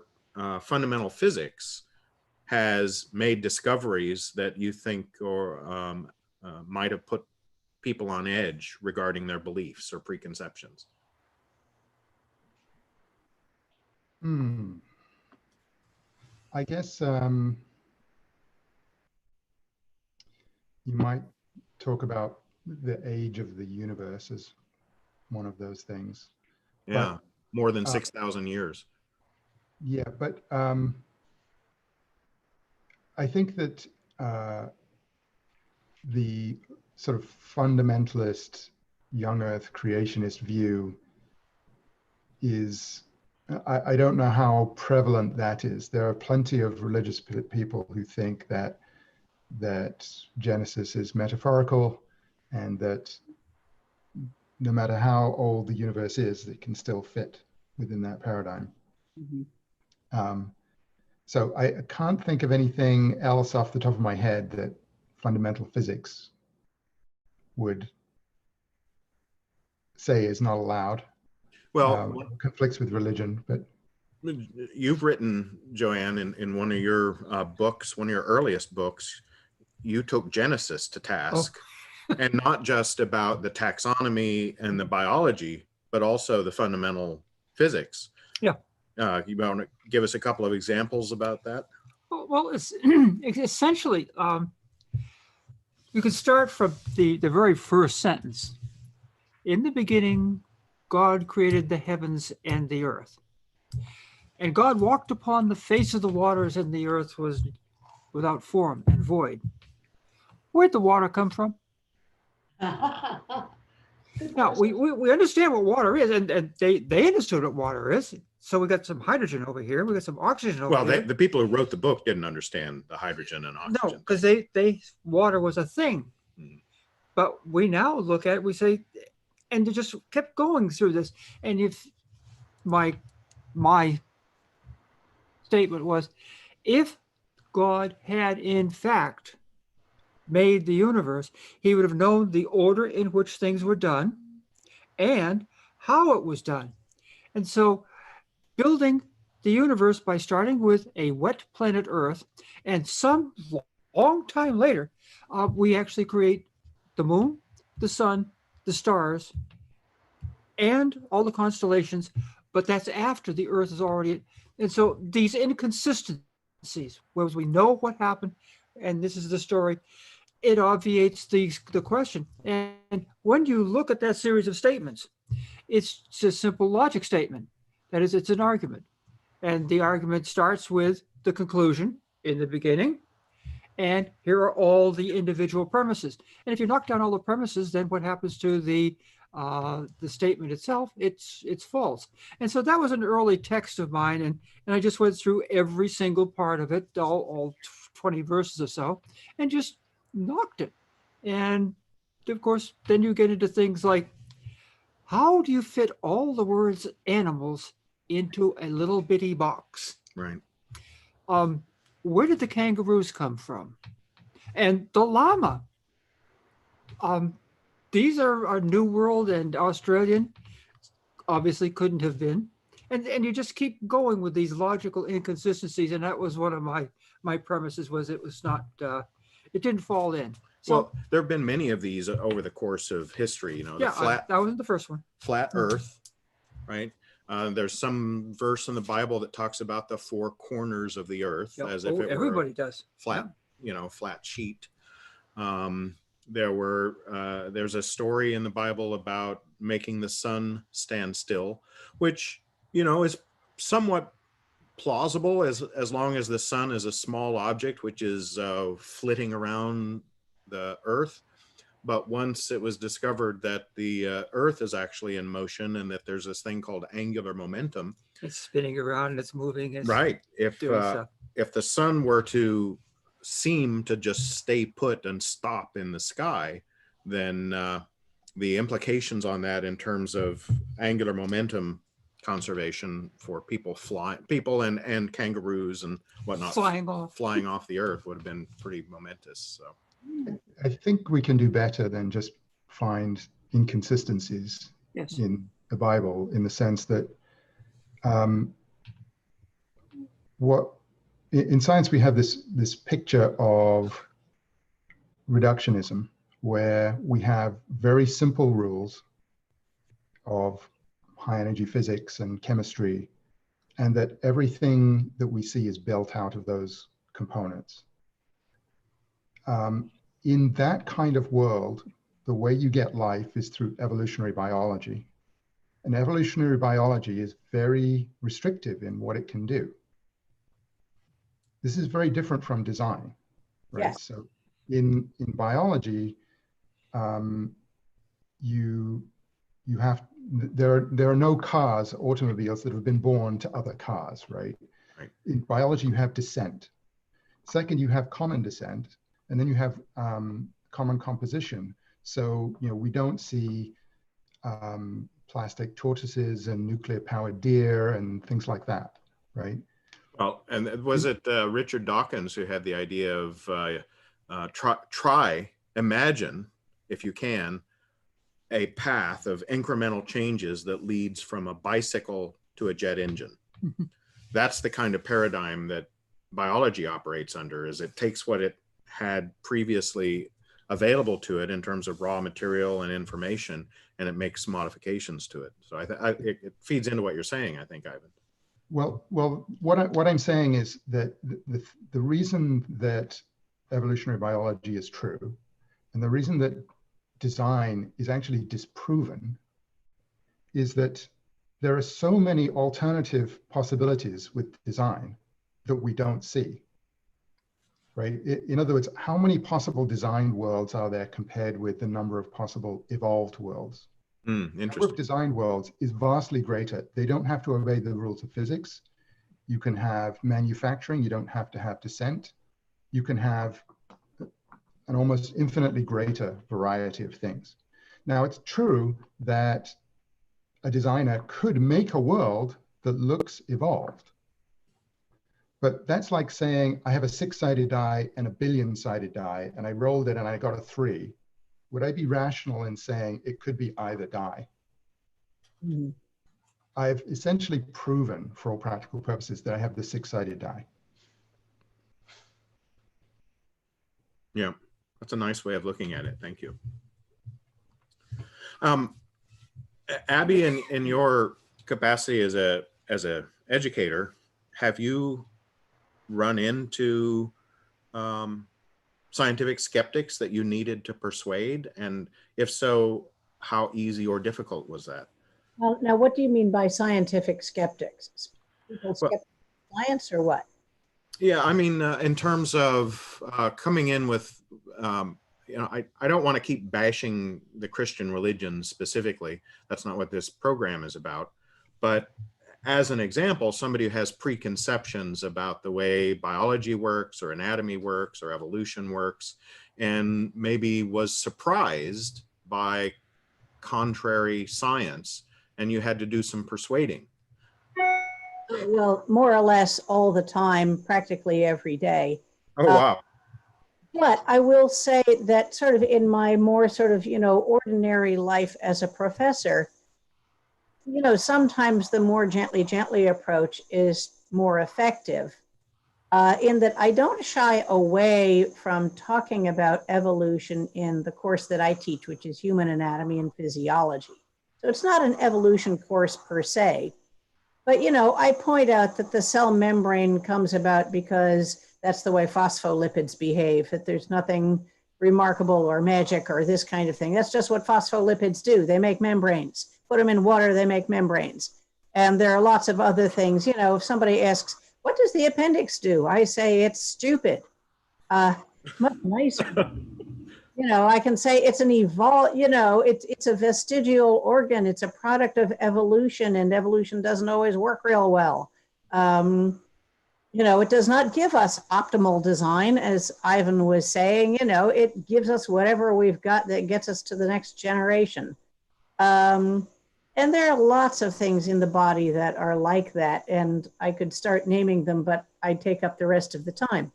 fundamental physics has made discoveries that you think or might have put people on edge regarding their beliefs or preconceptions? I guess you might talk about the age of the universe as one of those things. Yeah, more than 6,000 years. Yeah, but I think that the sort of fundamentalist young earth creationist view is, I don't know how prevalent that is. There are plenty of religious people who think that Genesis is metaphorical, and that no matter how old the universe is, it can still fit within that paradigm. So I can't think of anything else off the top of my head that fundamental physics would say is not allowed. Well, Conflicts with religion, but you've written, Joanne, in one of your books, one of your earliest books, you took Genesis to task, and not just about the taxonomy and the biology, but also the fundamental physics. Yeah. You want to give us a couple of examples about that? Well, it's essentially, you can start from the very first sentence. In the beginning, God created the heavens and the earth. And God walked upon the face of the waters, and the earth was without form and void. Where'd the water come from? Now, we understand what water is, and they understood what water is. So we got some hydrogen over here. We got some oxygen over here. Well, the people who wrote the book didn't understand the hydrogen and oxygen. No, because water was a thing. But we now look at it, we say, and they just kept going through this. And if my statement was, if God had in fact made the universe, he would have known the order in which things were done and how it was done. And so building the universe by starting with a wet planet Earth, and some long time later, we actually create the moon, the sun, the stars, and all the constellations, but that's after the Earth is already. And so these inconsistencies, whereas we know what happened, and this is the story, it obviates the question. And when you look at that series of statements, it's a simple logic statement. That is, it's an argument. And the argument starts with the conclusion in the beginning. And here are all the individual premises. And if you knock down all the premises, then what happens to the statement itself? It's false. And so that was an early text of mine. And I just went through every single part of it, all 20 verses or so, and just knocked it. And of course, then you get into things like, how do you fit all the words animals into a little bitty box? Right. Where did the kangaroos come from? And the llama. These are New World and Australian. Obviously couldn't have been. And you just keep going with these logical inconsistencies. And that was one of my premises, was it was not, it didn't fall in. So, well, there have been many of these over the course of history. You know, that wasn't the first one. Flat Earth, right? There's some verse in the Bible that talks about the four corners of the earth, as if it everybody were does. Flat, flat sheet. There's a story in the Bible about making the sun stand still, which, is somewhat plausible as long as the sun is a small object, which is flitting around the earth. But once it was discovered that the earth is actually in motion and that there's this thing called angular momentum, it's spinning around and it's moving. Right. If the sun were to seem to just stay put and stop in the sky, then the implications on that in terms of angular momentum conservation for people and kangaroos and whatnot flying off the earth would have been pretty momentous. So I think we can do better than just find inconsistencies in the Bible, in the sense that in science we have this picture of reductionism, where we have very simple rules of high energy physics and chemistry, and that everything that we see is built out of those components. In that kind of world, the way you get life is through evolutionary biology. And evolutionary biology is very restrictive in what it can do. This is very different from design, right? Yes. So in biology, you have, there are no cars, automobiles that have been born to other cars, right? Right. In biology, you have descent. Second, you have common descent, and then you have common composition. So, we don't see plastic tortoises and nuclear-powered deer and things like that, right? Well, and was it Richard Dawkins who had the idea of imagine, if you can, a path of incremental changes that leads from a bicycle to a jet engine. That's the kind of paradigm that biology operates under, is it takes what it had previously available to it in terms of raw material and information, and it makes modifications to it. So it feeds into what you're saying, I think, Ivan. Well, what I'm saying is that the reason that evolutionary biology is true, and the reason that design is actually disproven, is that there are so many alternative possibilities with design that we don't see, right? In other words, how many possible designed worlds are there compared with the number of possible evolved worlds? The number of designed worlds is vastly greater. They don't have to obey the rules of physics. You can have manufacturing. You don't have to have descent. You can have an almost infinitely greater variety of things. Now, it's true that a designer could make a world that looks evolved. But that's like saying, I have a 6-sided die and a billion-sided die, and I rolled it and I got a 3. Would I be rational in saying it could be either die? Mhm. I've essentially proven, for all practical purposes, that I have the 6-sided die. Yeah, that's a nice way of looking at it. Thank you. Abby, in your capacity as a educator, have you run into scientific skeptics that you needed to persuade? And if so, how easy or difficult was that? Well, now, what do you mean by scientific skeptics? People Well, skeptical science or what? Yeah, I mean, in terms of coming in with, I don't want to keep bashing the Christian religion specifically. That's not what this program is about. But as an example, somebody who has preconceptions about the way biology works or anatomy works or evolution works, and maybe was surprised by contrary science, and you had to do some persuading. Well, more or less all the time, practically every day. Oh, wow. But I will say that sort of in my more sort of, ordinary life as a professor, sometimes the more gently approach is more effective in that I don't shy away from talking about evolution in the course that I teach, which is human anatomy and physiology. So it's not an evolution course per se. But, I point out that the cell membrane comes about because that's the way phospholipids behave, that there's nothing remarkable or magic or this kind of thing. That's just what phospholipids do. They make membranes. Put them in water, they make membranes. And there are lots of other things. If somebody asks, what does the appendix do? I say, it's stupid. Much nicer. I can say it's an it's a vestigial organ. It's a product of evolution, and evolution doesn't always work real well. It does not give us optimal design, as Ivan was saying. It gives us whatever we've got that gets us to the next generation. And there are lots of things in the body that are like that, and I could start naming them, but I'd take up the rest of the time.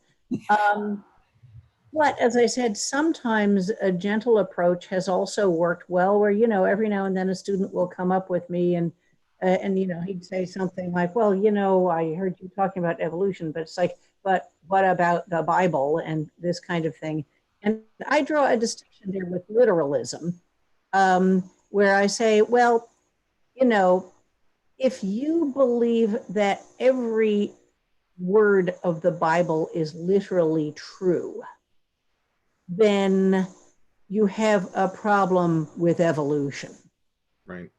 But as I said, sometimes a gentle approach has also worked well, where, every now and then a student will come up with me and he'd say something like, well, I heard you talking about evolution, but it's like, but what about the Bible and this kind of thing? And I draw a distinction there with literalism, where I say, well, if you believe that every word of the Bible is literally true, then you have a problem with evolution. Right.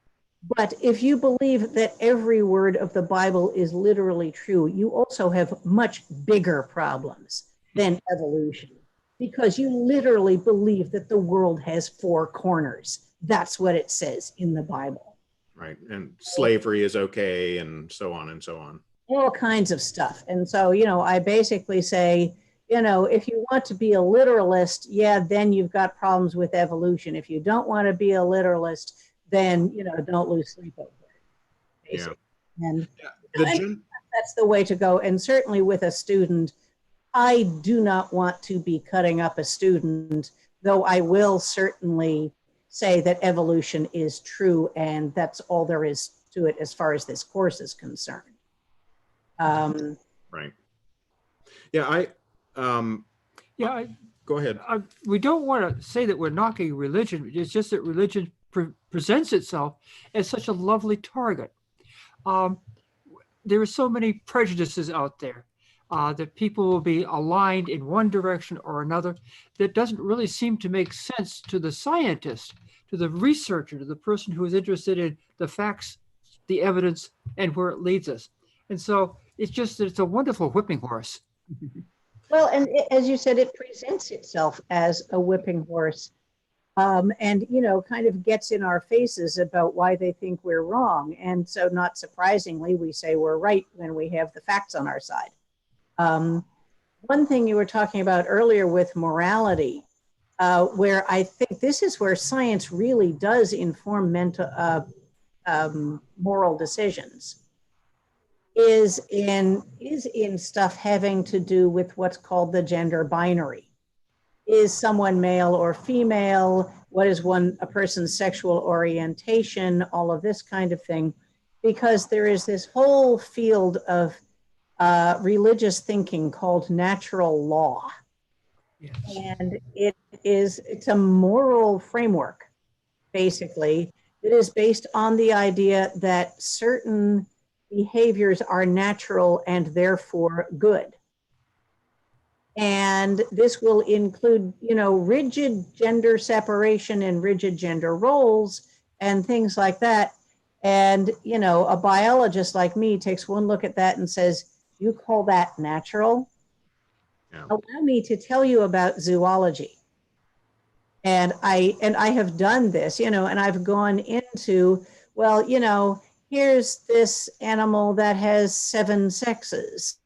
But if you believe that every word of the Bible is literally true, you also have much bigger problems than evolution, because you literally believe that the world has four corners. That's what it says in the Bible. Right. And slavery is okay, and so on and so on. All kinds of stuff. And so, I basically say, if you want to be a literalist, yeah, then you've got problems with evolution. If you don't want to be a literalist, then, don't lose sleep over it. Basically. Yeah. And, The that's the way to go. And certainly with a student, I do not want to be cutting up a student, though I will certainly say that evolution is true, and that's all there is to it as far as this course is concerned. Right. Yeah, go ahead. We don't want to say that we're knocking religion. It's just that religion presents itself as such a lovely target. There are so many prejudices out there that people will be aligned in one direction or another that doesn't really seem to make sense to the scientist, to the researcher, to the person who is interested in the facts, the evidence, and where it leads us. And so it's just that it's a wonderful whipping horse. Well, and as you said, it presents itself as a whipping horse, and, kind of gets in our faces about why they think we're wrong. And so not surprisingly, we say we're right when we have the facts on our side. One thing you were talking about earlier with morality, where I think this is where science really does inform moral decisions, is in stuff having to do with what's called the gender binary. Is someone male or female? What is a person's sexual orientation? All of this kind of thing, because there is this whole field of religious thinking called natural law. Yes. And it's a moral framework, basically, that is based on the idea that certain behaviors are natural and therefore good. And this will include, rigid gender separation and rigid gender roles and things like that. And, a biologist like me takes one look at that and says, you call that natural? Yeah. Allow me to tell you about zoology. And I have done this, and I've gone into, here's this animal that has 7 sexes.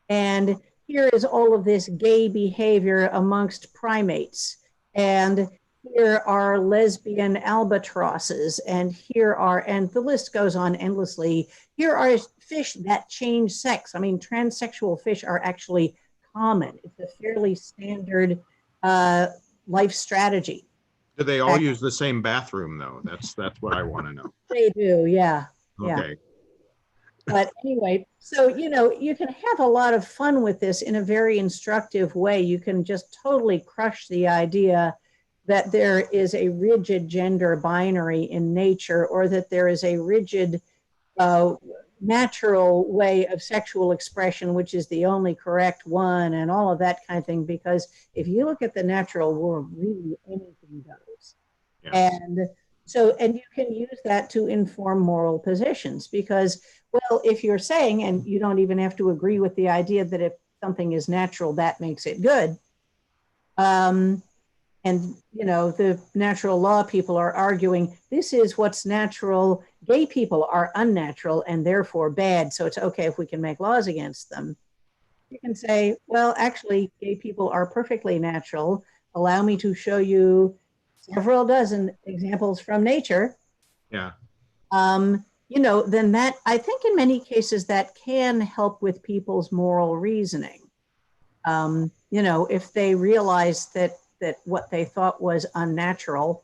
And here is all of this gay behavior amongst primates. And here are lesbian albatrosses. And and the list goes on endlessly. Here are fish that change sex. I mean, transsexual fish are actually common. It's a fairly standard life strategy. Do they all use the same bathroom, though? That's what I want to know. They do, yeah. Okay. But anyway, so, you can have a lot of fun with this in a very instructive way. You can just totally crush the idea that there is a rigid gender binary in nature, or that there is a rigid natural way of sexual expression, which is the only correct one, and all of that kind of thing. Because if you look at the natural world, really anything goes. Yes. And you can use that to inform moral positions, because, well, if you're saying, and you don't even have to agree with the idea that if something is natural, that makes it good. The natural law people are arguing, this is what's natural. Gay people are unnatural and therefore bad. So it's okay if we can make laws against them. You can say, well, actually, gay people are perfectly natural. Allow me to show you several dozen examples from nature. Yeah. Then that, I think in many cases that can help with people's moral reasoning. If they realize that what they thought was unnatural,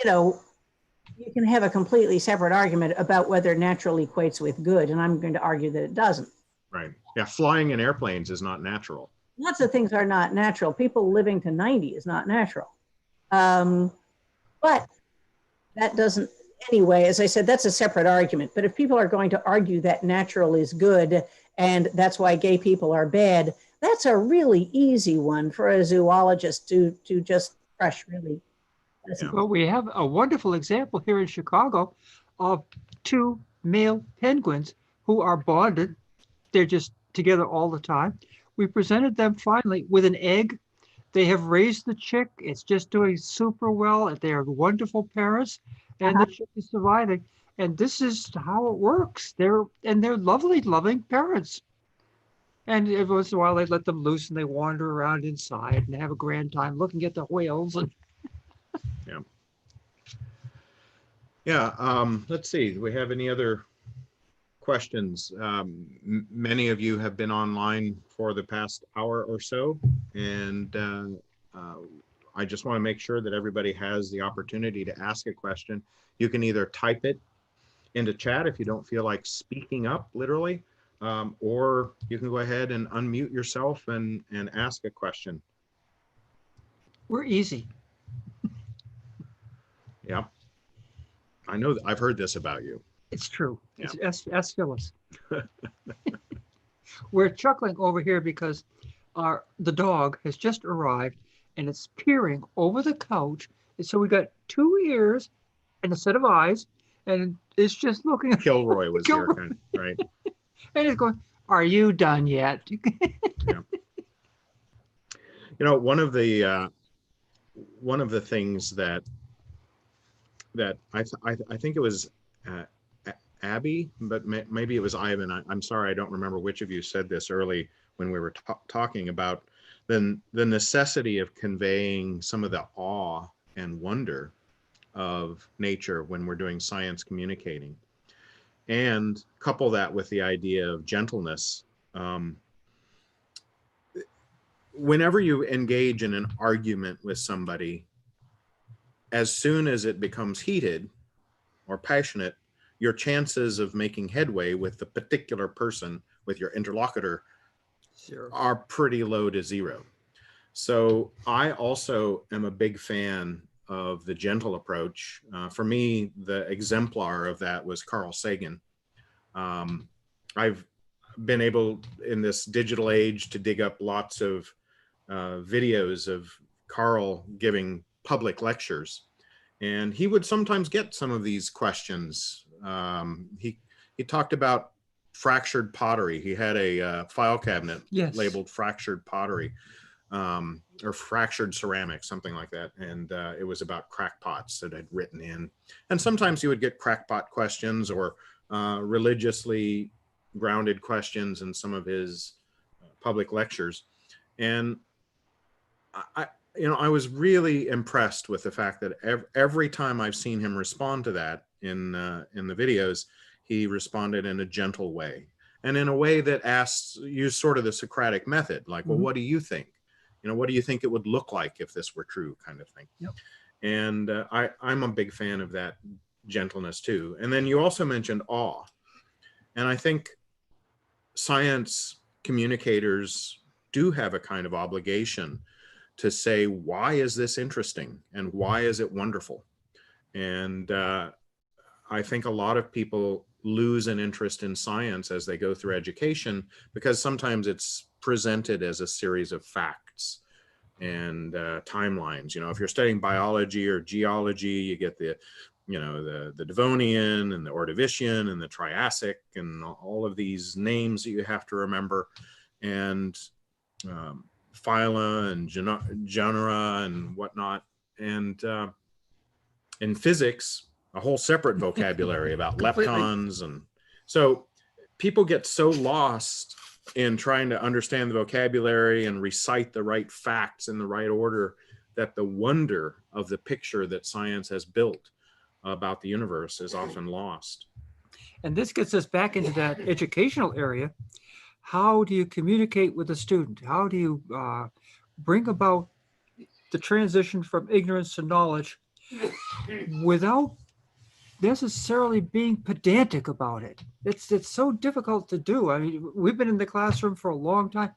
you can have a completely separate argument about whether natural equates with good. And I'm going to argue that it doesn't. Right. Yeah. Flying in airplanes is not natural. Lots of things are not natural. People living to 90 is not natural. But that doesn't, anyway, as I said, that's a separate argument. But if people are going to argue that natural is good and that's why gay people are bad, that's a really easy one for a zoologist to just crush, really. Yeah. Well, we have a wonderful example here in Chicago of two male penguins who are bonded. They're just together all the time. We presented them finally with an egg. They have raised the chick. It's just doing super well. They are wonderful parents, and the chick is surviving. And this is how it works. They're lovely, loving parents. And every once in a while, they let them loose and they wander around inside and have a grand time looking at the whales. And Yeah, let's see. Do we have any other questions? Many of you have been online for the past hour or so, and I just want to make sure that everybody has the opportunity to ask a question. You can either type it into chat if you don't feel like speaking up, literally, or you can go ahead and unmute yourself and ask a question. we're easy. Yeah. I know that I've heard this about you. It's true. Ask Phyllis. We're chuckling over here because the dog has just arrived and it's peering over the couch. And so we got two ears and a set of eyes, and it's just looking. Kilroy was here, Kilroy. kind of, right? And it's going, "Are you done yet?" You know, one of the things that I think it was Abby, but maybe it was Ivan. I'm sorry, I don't remember which of you said this early when we were talking about the necessity of conveying some of the awe and wonder of nature when we're doing science communicating, and couple that with the idea of gentleness. Whenever you engage in an argument with somebody, as soon as it becomes heated or passionate, your chances of making headway with the particular person, with your interlocutor, are pretty low to zero. So I also am a big fan of the gentle approach. For me, the exemplar of that was Carl Sagan. I've been able in this digital age to dig up lots of videos of Carl giving public lectures, and he would sometimes get some of these questions. He talked about fractured pottery. He had a file cabinet labeled fractured pottery, or fractured ceramics, something like that. And it was about crackpots that I'd written in. And sometimes he would get crackpot questions or religiously grounded questions in some of his public lectures. And I was really impressed with the fact that every time I've seen him respond to that in the videos, he responded in a gentle way, and in a way that used sort of the Socratic method, like, well, what do you think? What do you think it would look like if this were true, kind of thing. Yep. And I'm a big fan of that gentleness too. And then you also mentioned awe, and I think science communicators do have a kind of obligation to say, why is this interesting and why is it wonderful? And I think a lot of people lose an interest in science as they go through education, because sometimes it's presented as a series of facts and timelines. If you're studying biology or geology, you get the Devonian and the Ordovician and the Triassic and all of these names that you have to remember, and phyla and genera and whatnot. And in physics, a whole separate vocabulary about leptons. And so people get so lost in trying to understand the vocabulary and recite the right facts in the right order that the wonder of the picture that science has built about the universe is often lost. And this gets us back into that educational area. How do you communicate with a student? How do you bring about the transition from ignorance to knowledge without necessarily being pedantic about it? It's so difficult to do. I mean, we've been in the classroom for a long time,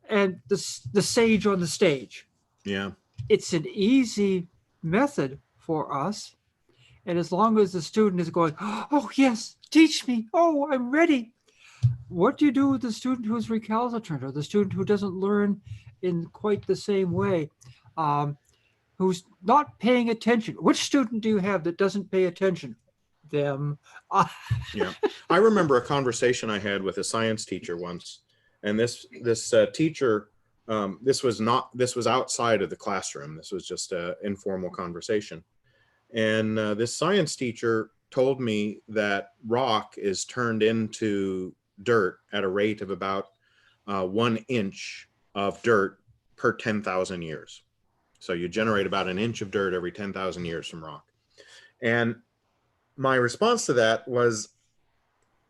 and the sage on the stage. Yeah. It's an easy method for us. And as long as the student is going, "Oh, yes, teach me. Oh, I'm ready." What do you do with the student who's recalcitrant, or the student who doesn't learn in quite the same way, who's not paying attention? Which student do you have that doesn't pay attention? them. Yeah, I remember a conversation I had with a science teacher once, and this teacher, this was outside of the classroom. This was just an informal conversation, and this science teacher told me that rock is turned into dirt at a rate of about 1 inch of dirt per 10,000 years. So you generate about an inch of dirt every 10,000 years from rock. And my response to that was,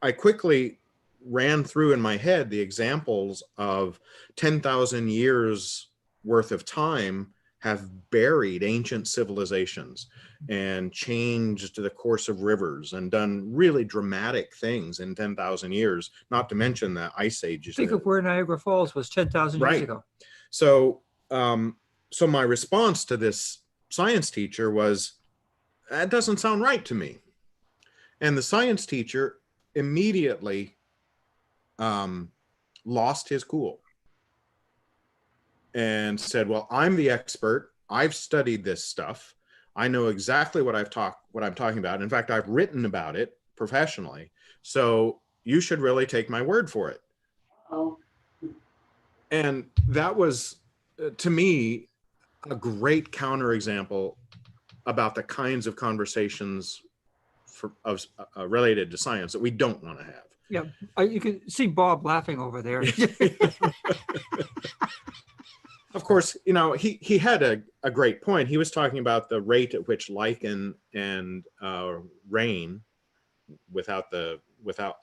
I quickly ran through in my head the examples of 10,000 years worth of time have buried ancient civilizations and changed the course of rivers and done really dramatic things in 10,000 years, not to mention the ice ages. Think of where Niagara Falls was 10,000 years Right. ago. So, so my response to this science teacher was, that doesn't sound right to me. And the science teacher immediately lost his cool and said, well, I'm the expert. I've studied this stuff. I know exactly what I'm talking about. In fact, I've written about it professionally. So you should really take my word for it. Oh, And that was, to me, a great counterexample about the kinds of conversations related to science that we don't want to have. Yeah, you can see Bob laughing over there. Of course, you know, he had a great point. He was talking about the rate at which lichen and rain, without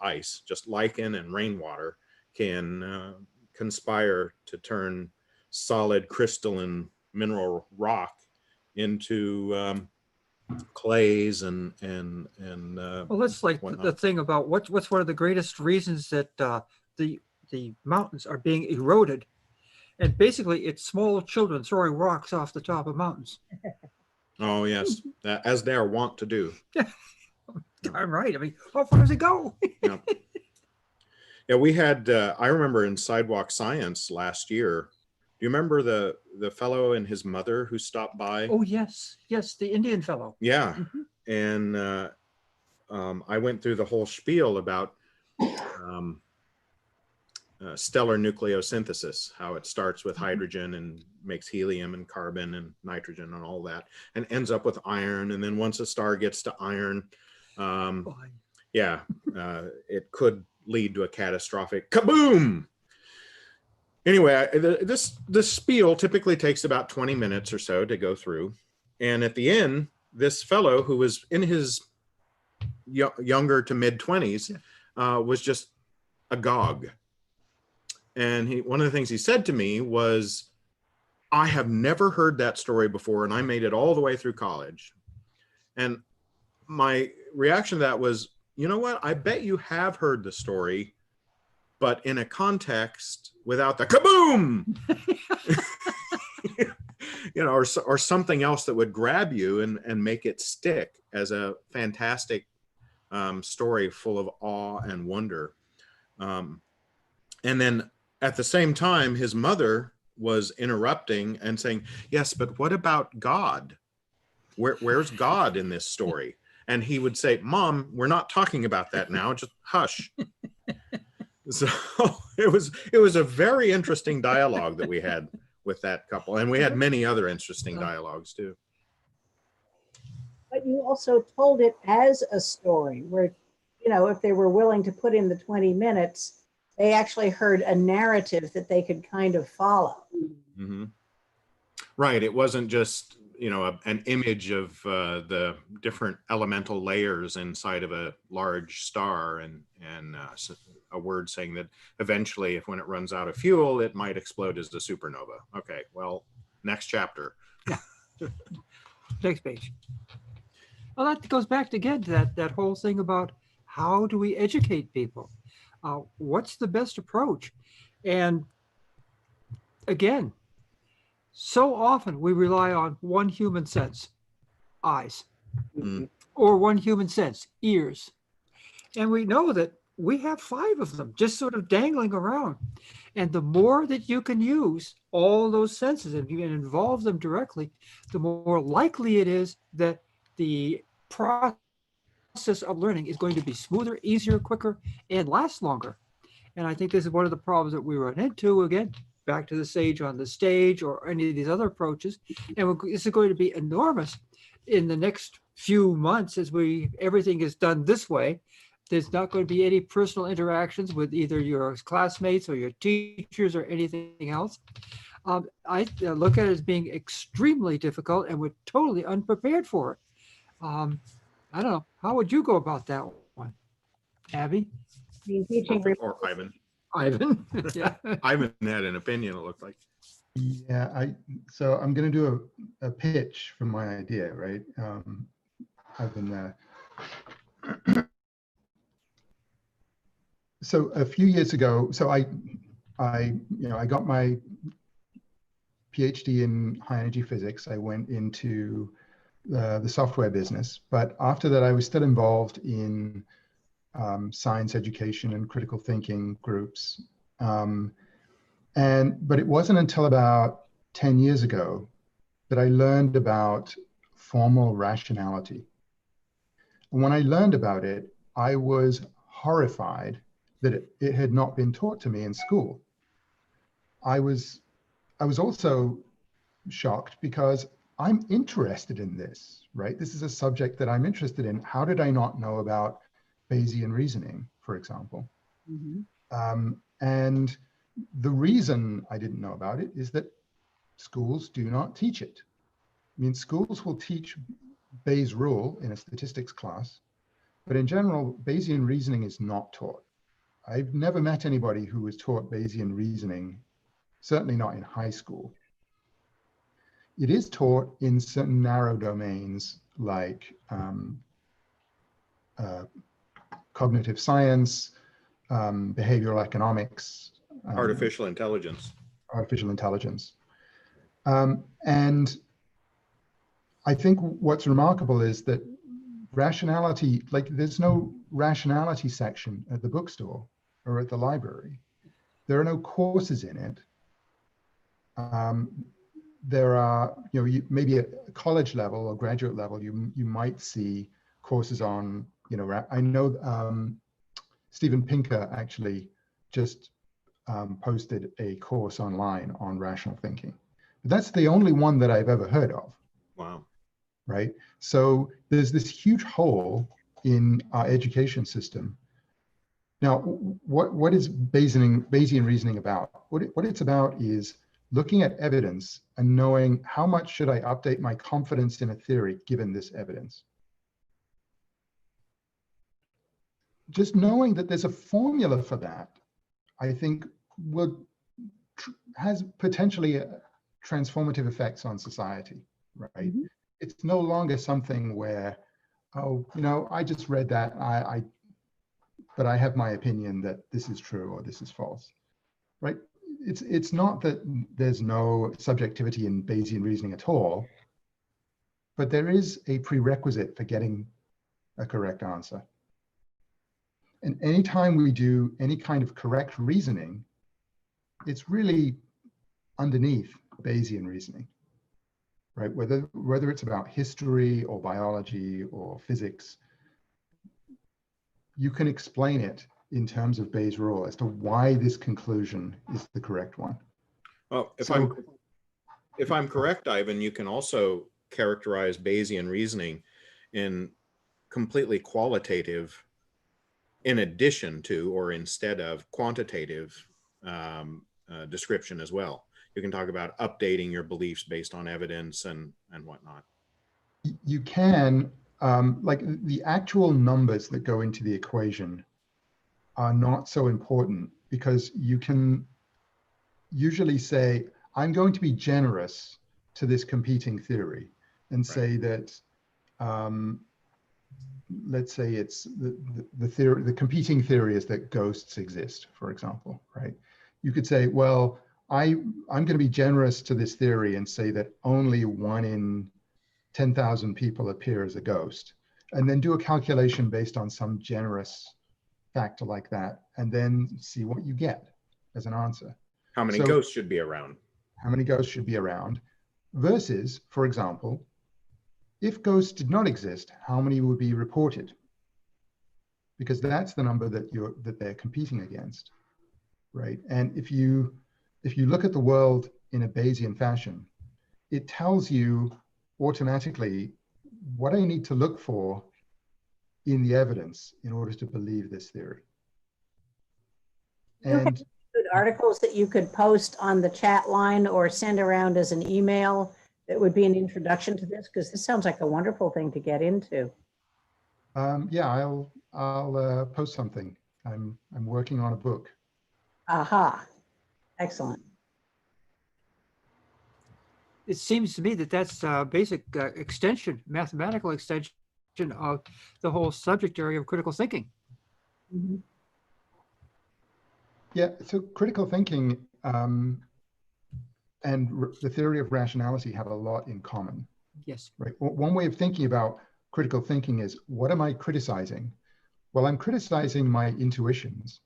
ice, just lichen and rainwater can conspire to turn solid crystalline mineral rock into clays and Well, that's like the thing about what's one of the greatest reasons that the mountains are being eroded. And basically, it's small children throwing rocks off the top of mountains. Oh, yes, as they are wont to do. I'm right. I mean, how far does it go? Yeah. Yeah, we had, I remember in Sidewalk Science last year, do you remember the fellow and his mother who stopped by? Oh, yes. Yes, the Indian fellow. Yeah. Mhm. And I went through the whole spiel about stellar nucleosynthesis, how it starts with hydrogen and makes helium and carbon and nitrogen and all that, and ends up with iron. And then once a star gets to iron, yeah, it could lead to a catastrophic kaboom. Anyway, this spiel typically takes about 20 minutes or so to go through. And at the end, this fellow who was in his younger to mid 20s was just agog. And one of the things he said to me was, I have never heard that story before, and I made it all the way through college. And my reaction to that was, you know what? I bet you have heard the story, but in a context without the kaboom, you know, or something else that would grab you and make it stick as a fantastic story full of awe and wonder. And then at the same time, his mother was interrupting and saying, yes, but what about God? Where's God in this story? And he would say, Mom, we're not talking about that now, just hush. So it was a very interesting dialogue that we had with that couple. And we had many other interesting dialogues too. But you also told it as a story where, you know, if they were willing to put in the 20 minutes, they actually heard a narrative that they could kind of follow. Mm-hmm. Right. It wasn't just, you know, an image of the different elemental layers inside of a large star and a word saying that eventually, when it runs out of fuel, it might explode as a supernova. Okay, well, next chapter. Next page. Well, that goes back again to that whole thing about how do we educate people? What's the best approach? And again, so often we rely on one human sense, eyes, or one human sense, ears. And we know that we have 5 of them just sort of dangling around. And the more that you can use all those senses and you can involve them directly, the more likely it is that the process process of learning is going to be smoother, easier, quicker, and last longer. And I think this is one of the problems that we run into, again, back to the sage on the stage or any of these other approaches. And this is going to be enormous in the next few months as everything is done this way. There's not going to be any personal interactions with either your classmates or your teachers or anything else. I look at it as being extremely difficult, and we're totally unprepared for it. I don't know. How would you go about that one, Abby? Teaching Or Ivan. Ivan? Yeah. Ivan had an opinion, it looked like. Yeah, so I'm going to do a pitch for my idea, right? I've been so a few years ago, so I got my PhD in high energy physics. I went into the software business, but after that, I was still involved in science education and critical thinking groups. But it wasn't until about 10 years ago that I learned about formal rationality. And when I learned about it, I was horrified that it had not been taught to me in school. I was also shocked because I'm interested in this, right? This is a subject that I'm interested in. How did I not know about Bayesian reasoning, for example? Mm-hmm. And the reason I didn't know about it is that schools do not teach it. I mean, schools will teach Bayes' rule in a statistics class, but in general, Bayesian reasoning is not taught. I've never met anybody who was taught Bayesian reasoning, certainly not in high school. It is taught in certain narrow domains like cognitive science, behavioral economics, Artificial intelligence. artificial intelligence. And I think what's remarkable is that rationality, like there's no rationality section at the bookstore or at the library. There are no courses in it. There are, maybe at college level or graduate level, you might see courses on, I know Steven Pinker actually just posted a course online on rational thinking. But that's the only one that I've ever heard of. Wow. Right? So there's this huge hole in our education system. Now, what is Bayesian reasoning about? What it's about is looking at evidence and knowing how much should I update my confidence in a theory given this evidence. Just knowing that there's a formula for that, I think has potentially transformative effects on society, right? Mm-hmm. It's no longer something where, I just read that, but I have my opinion that this is true or this is false, right? It's not that there's no subjectivity in Bayesian reasoning at all, but there is a prerequisite for getting a correct answer. And anytime we do any kind of correct reasoning, it's really underneath Bayesian reasoning, right? Whether it's about history or biology or physics, you can explain it in terms of Bayes' rule as to why this conclusion is the correct one. Well, if I'm correct, Ivan, you can also characterize Bayesian reasoning in completely qualitative, in addition to or instead of quantitative description as well. You can talk about updating your beliefs based on evidence and whatnot. You can, like the actual numbers that go into the equation are not so important because you can usually say, I'm going to be generous to this competing theory and say that, let's say it's the competing theory is that ghosts exist, for example, right? You could say, well, I'm going to be generous to this theory and say that only 1 in 10,000 people appear as a ghost, and then do a calculation based on some generous factor like that, and then see what you get as an answer. How many ghosts should be around? How many ghosts should be around versus, for example, if ghosts did not exist, how many would be reported? because that's the number that they're competing against, right? And if you look at the world in a Bayesian fashion, it tells you automatically what I need to look for in the evidence in order to believe this theory. You have And good articles that you could post on the chat line or send around as an email that would be an introduction to this? Because this sounds like a wonderful thing to get into. yeah, I'll post something. I'm working on a book. Aha, excellent. It seems to me that that's a basic extension, mathematical extension of the whole subject area of critical thinking. Mhm. Yeah, so critical thinking and the theory of rationality have a lot in common, Yes. right? One way of thinking about critical thinking is, what am I criticizing? Well, I'm criticizing my intuitions,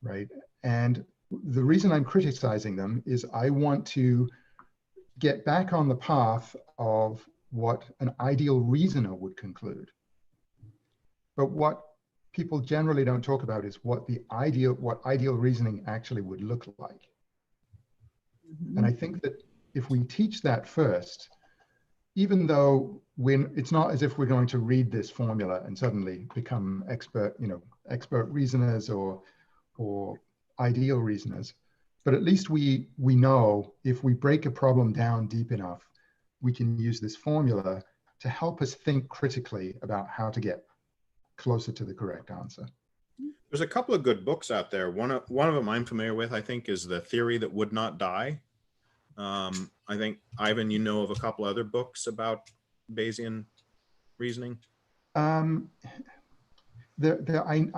right? And the reason I'm criticizing them is I want to get back on the path of what an ideal reasoner would conclude. But what people generally don't talk about is what ideal reasoning actually would look like. And I think that if we teach that first, even though it's not as if we're going to read this formula and suddenly become expert reasoners or ideal reasoners, but at least we know if we break a problem down deep enough, we can use this formula to help us think critically about how to get closer to the correct answer. There's a couple of good books out there. One of them I'm familiar with, I think, is The Theory That Would Not Die. I think, Ivan, you know of a couple other books about Bayesian reasoning? I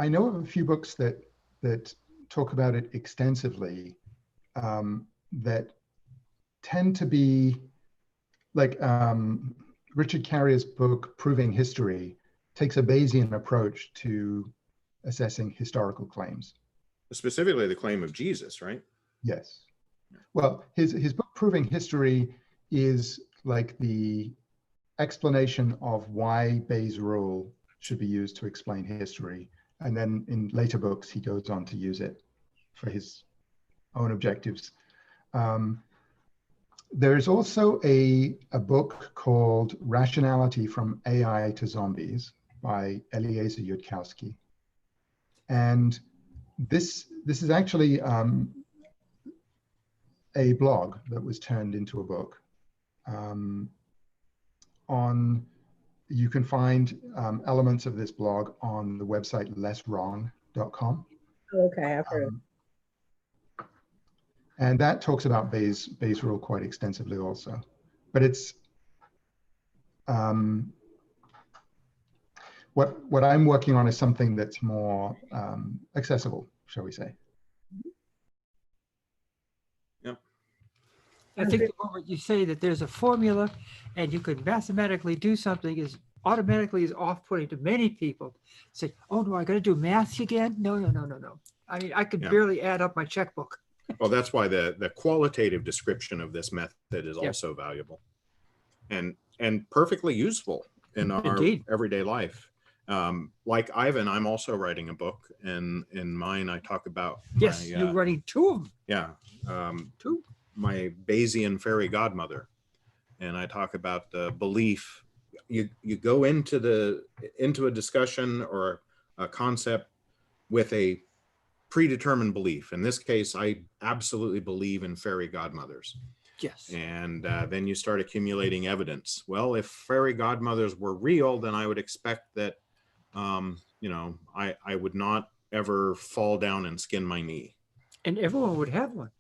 know of a few books that talk about it extensively, that tend to be like Richard Carrier's book, Proving History, takes a Bayesian approach to assessing historical claims. Specifically the claim of Jesus, right? Yes. Well, his book, Proving History, is like the explanation of why Bayes' rule should be used to explain history. And then in later books, he goes on to use it for his own objectives. There's also a book called Rationality from AI to Zombies by Eliezer Yudkowsky. And this is actually a blog that was turned into a book. You can find elements of this blog on the website lesswrong.com. Okay, I've heard. And that talks about Bayes' rule quite extensively also. But it's what I'm working on is something that's more accessible, shall we say. Yep. I think the moment you say that there's a formula and you could mathematically do something is automatically off-putting to many people. Say, oh no, I got to do math again? No. I mean, I could barely add up my checkbook. Well, that's why the qualitative description of this method is also valuable and perfectly useful in our Indeed. everyday life. Like Ivan, I'm also writing a book, and in mine I talk about Yes, you're running two of them. Yeah, Two. my Bayesian fairy godmother, and I talk about the belief. You go into a discussion or a concept with a predetermined belief. In this case, I absolutely believe in fairy godmothers. Yes. And then you start accumulating evidence. Well, if fairy godmothers were real, then I would expect that, I would not ever fall down and skin my knee. And everyone would have one.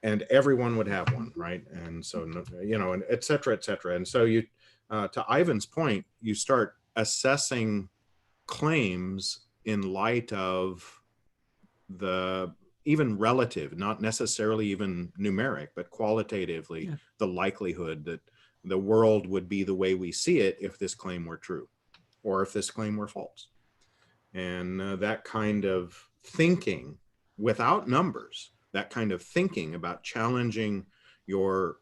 And everyone would have one, right? And so, and et cetera, et cetera. And so you, to Ivan's point, you start assessing claims in light of the even relative, not necessarily even numeric, but qualitatively, the likelihood that the world would be the way we see it if this claim were true, or if this claim were false. And that kind of thinking without numbers, that kind of thinking about challenging your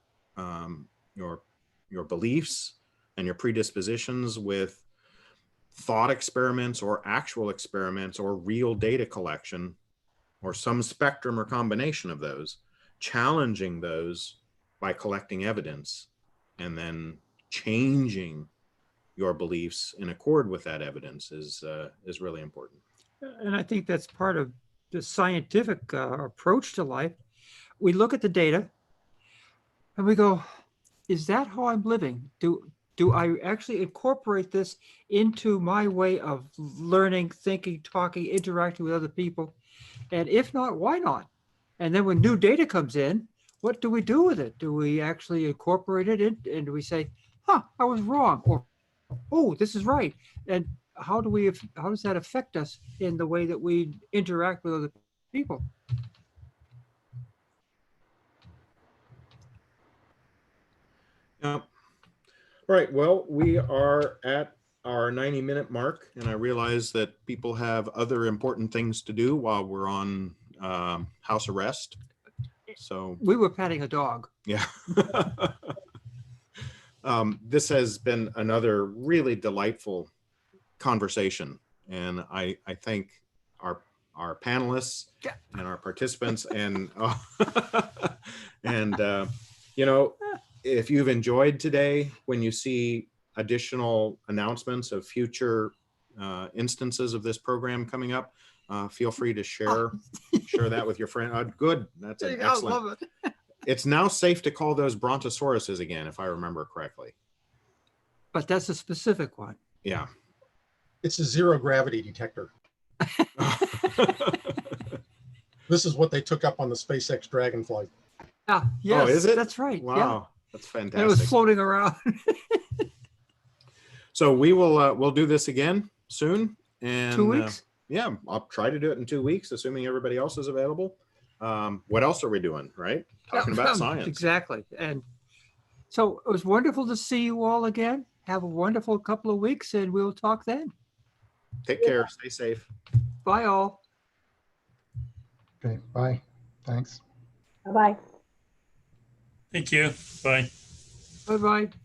beliefs and your predispositions with thought experiments or actual experiments or real data collection or some spectrum or combination of those, challenging those by collecting evidence and then changing your beliefs in accord with that evidence is really important. And I think that's part of the scientific approach to life. We look at the data and we go, is that how I'm living? Do I actually incorporate this into my way of learning, thinking, talking, interacting with other people? And if not, why not? And then when new data comes in, what do we do with it? Do we actually incorporate it in, and do we say, huh, I was wrong, or oh, this is right? And how does that affect us in the way that we interact with other people? Yeah. Right. Well, we are at our 90-minute mark, and I realize that people have other important things to do while we're on house arrest. So We were patting a dog. yeah. This has been another really delightful conversation, and I thank our panelists and our participants, and and you know, if you've enjoyed today, when you see additional announcements of future instances of this program coming up, feel free to share that with your friend. Good, that's an excellent. I love it. It's now safe to call those brontosauruses again, if I remember correctly. But that's a specific one. Yeah. It's a zero gravity detector. This is what they took up on the SpaceX Dragonfly. Yeah, yes, is it? That's right. Wow, Yeah. that's And fantastic. it was floating around. So we will we'll do this again soon. And 2 weeks? Yeah, I'll try to do it in 2 weeks, assuming everybody else is available. What else are we doing, right? Talking about science. Exactly. And so it was wonderful to see you all again. Have a wonderful couple of weeks, and we'll talk then. Take care. Stay safe. Bye, all. Okay, bye. Thanks. Bye-bye. Thank you. Bye. Bye-bye.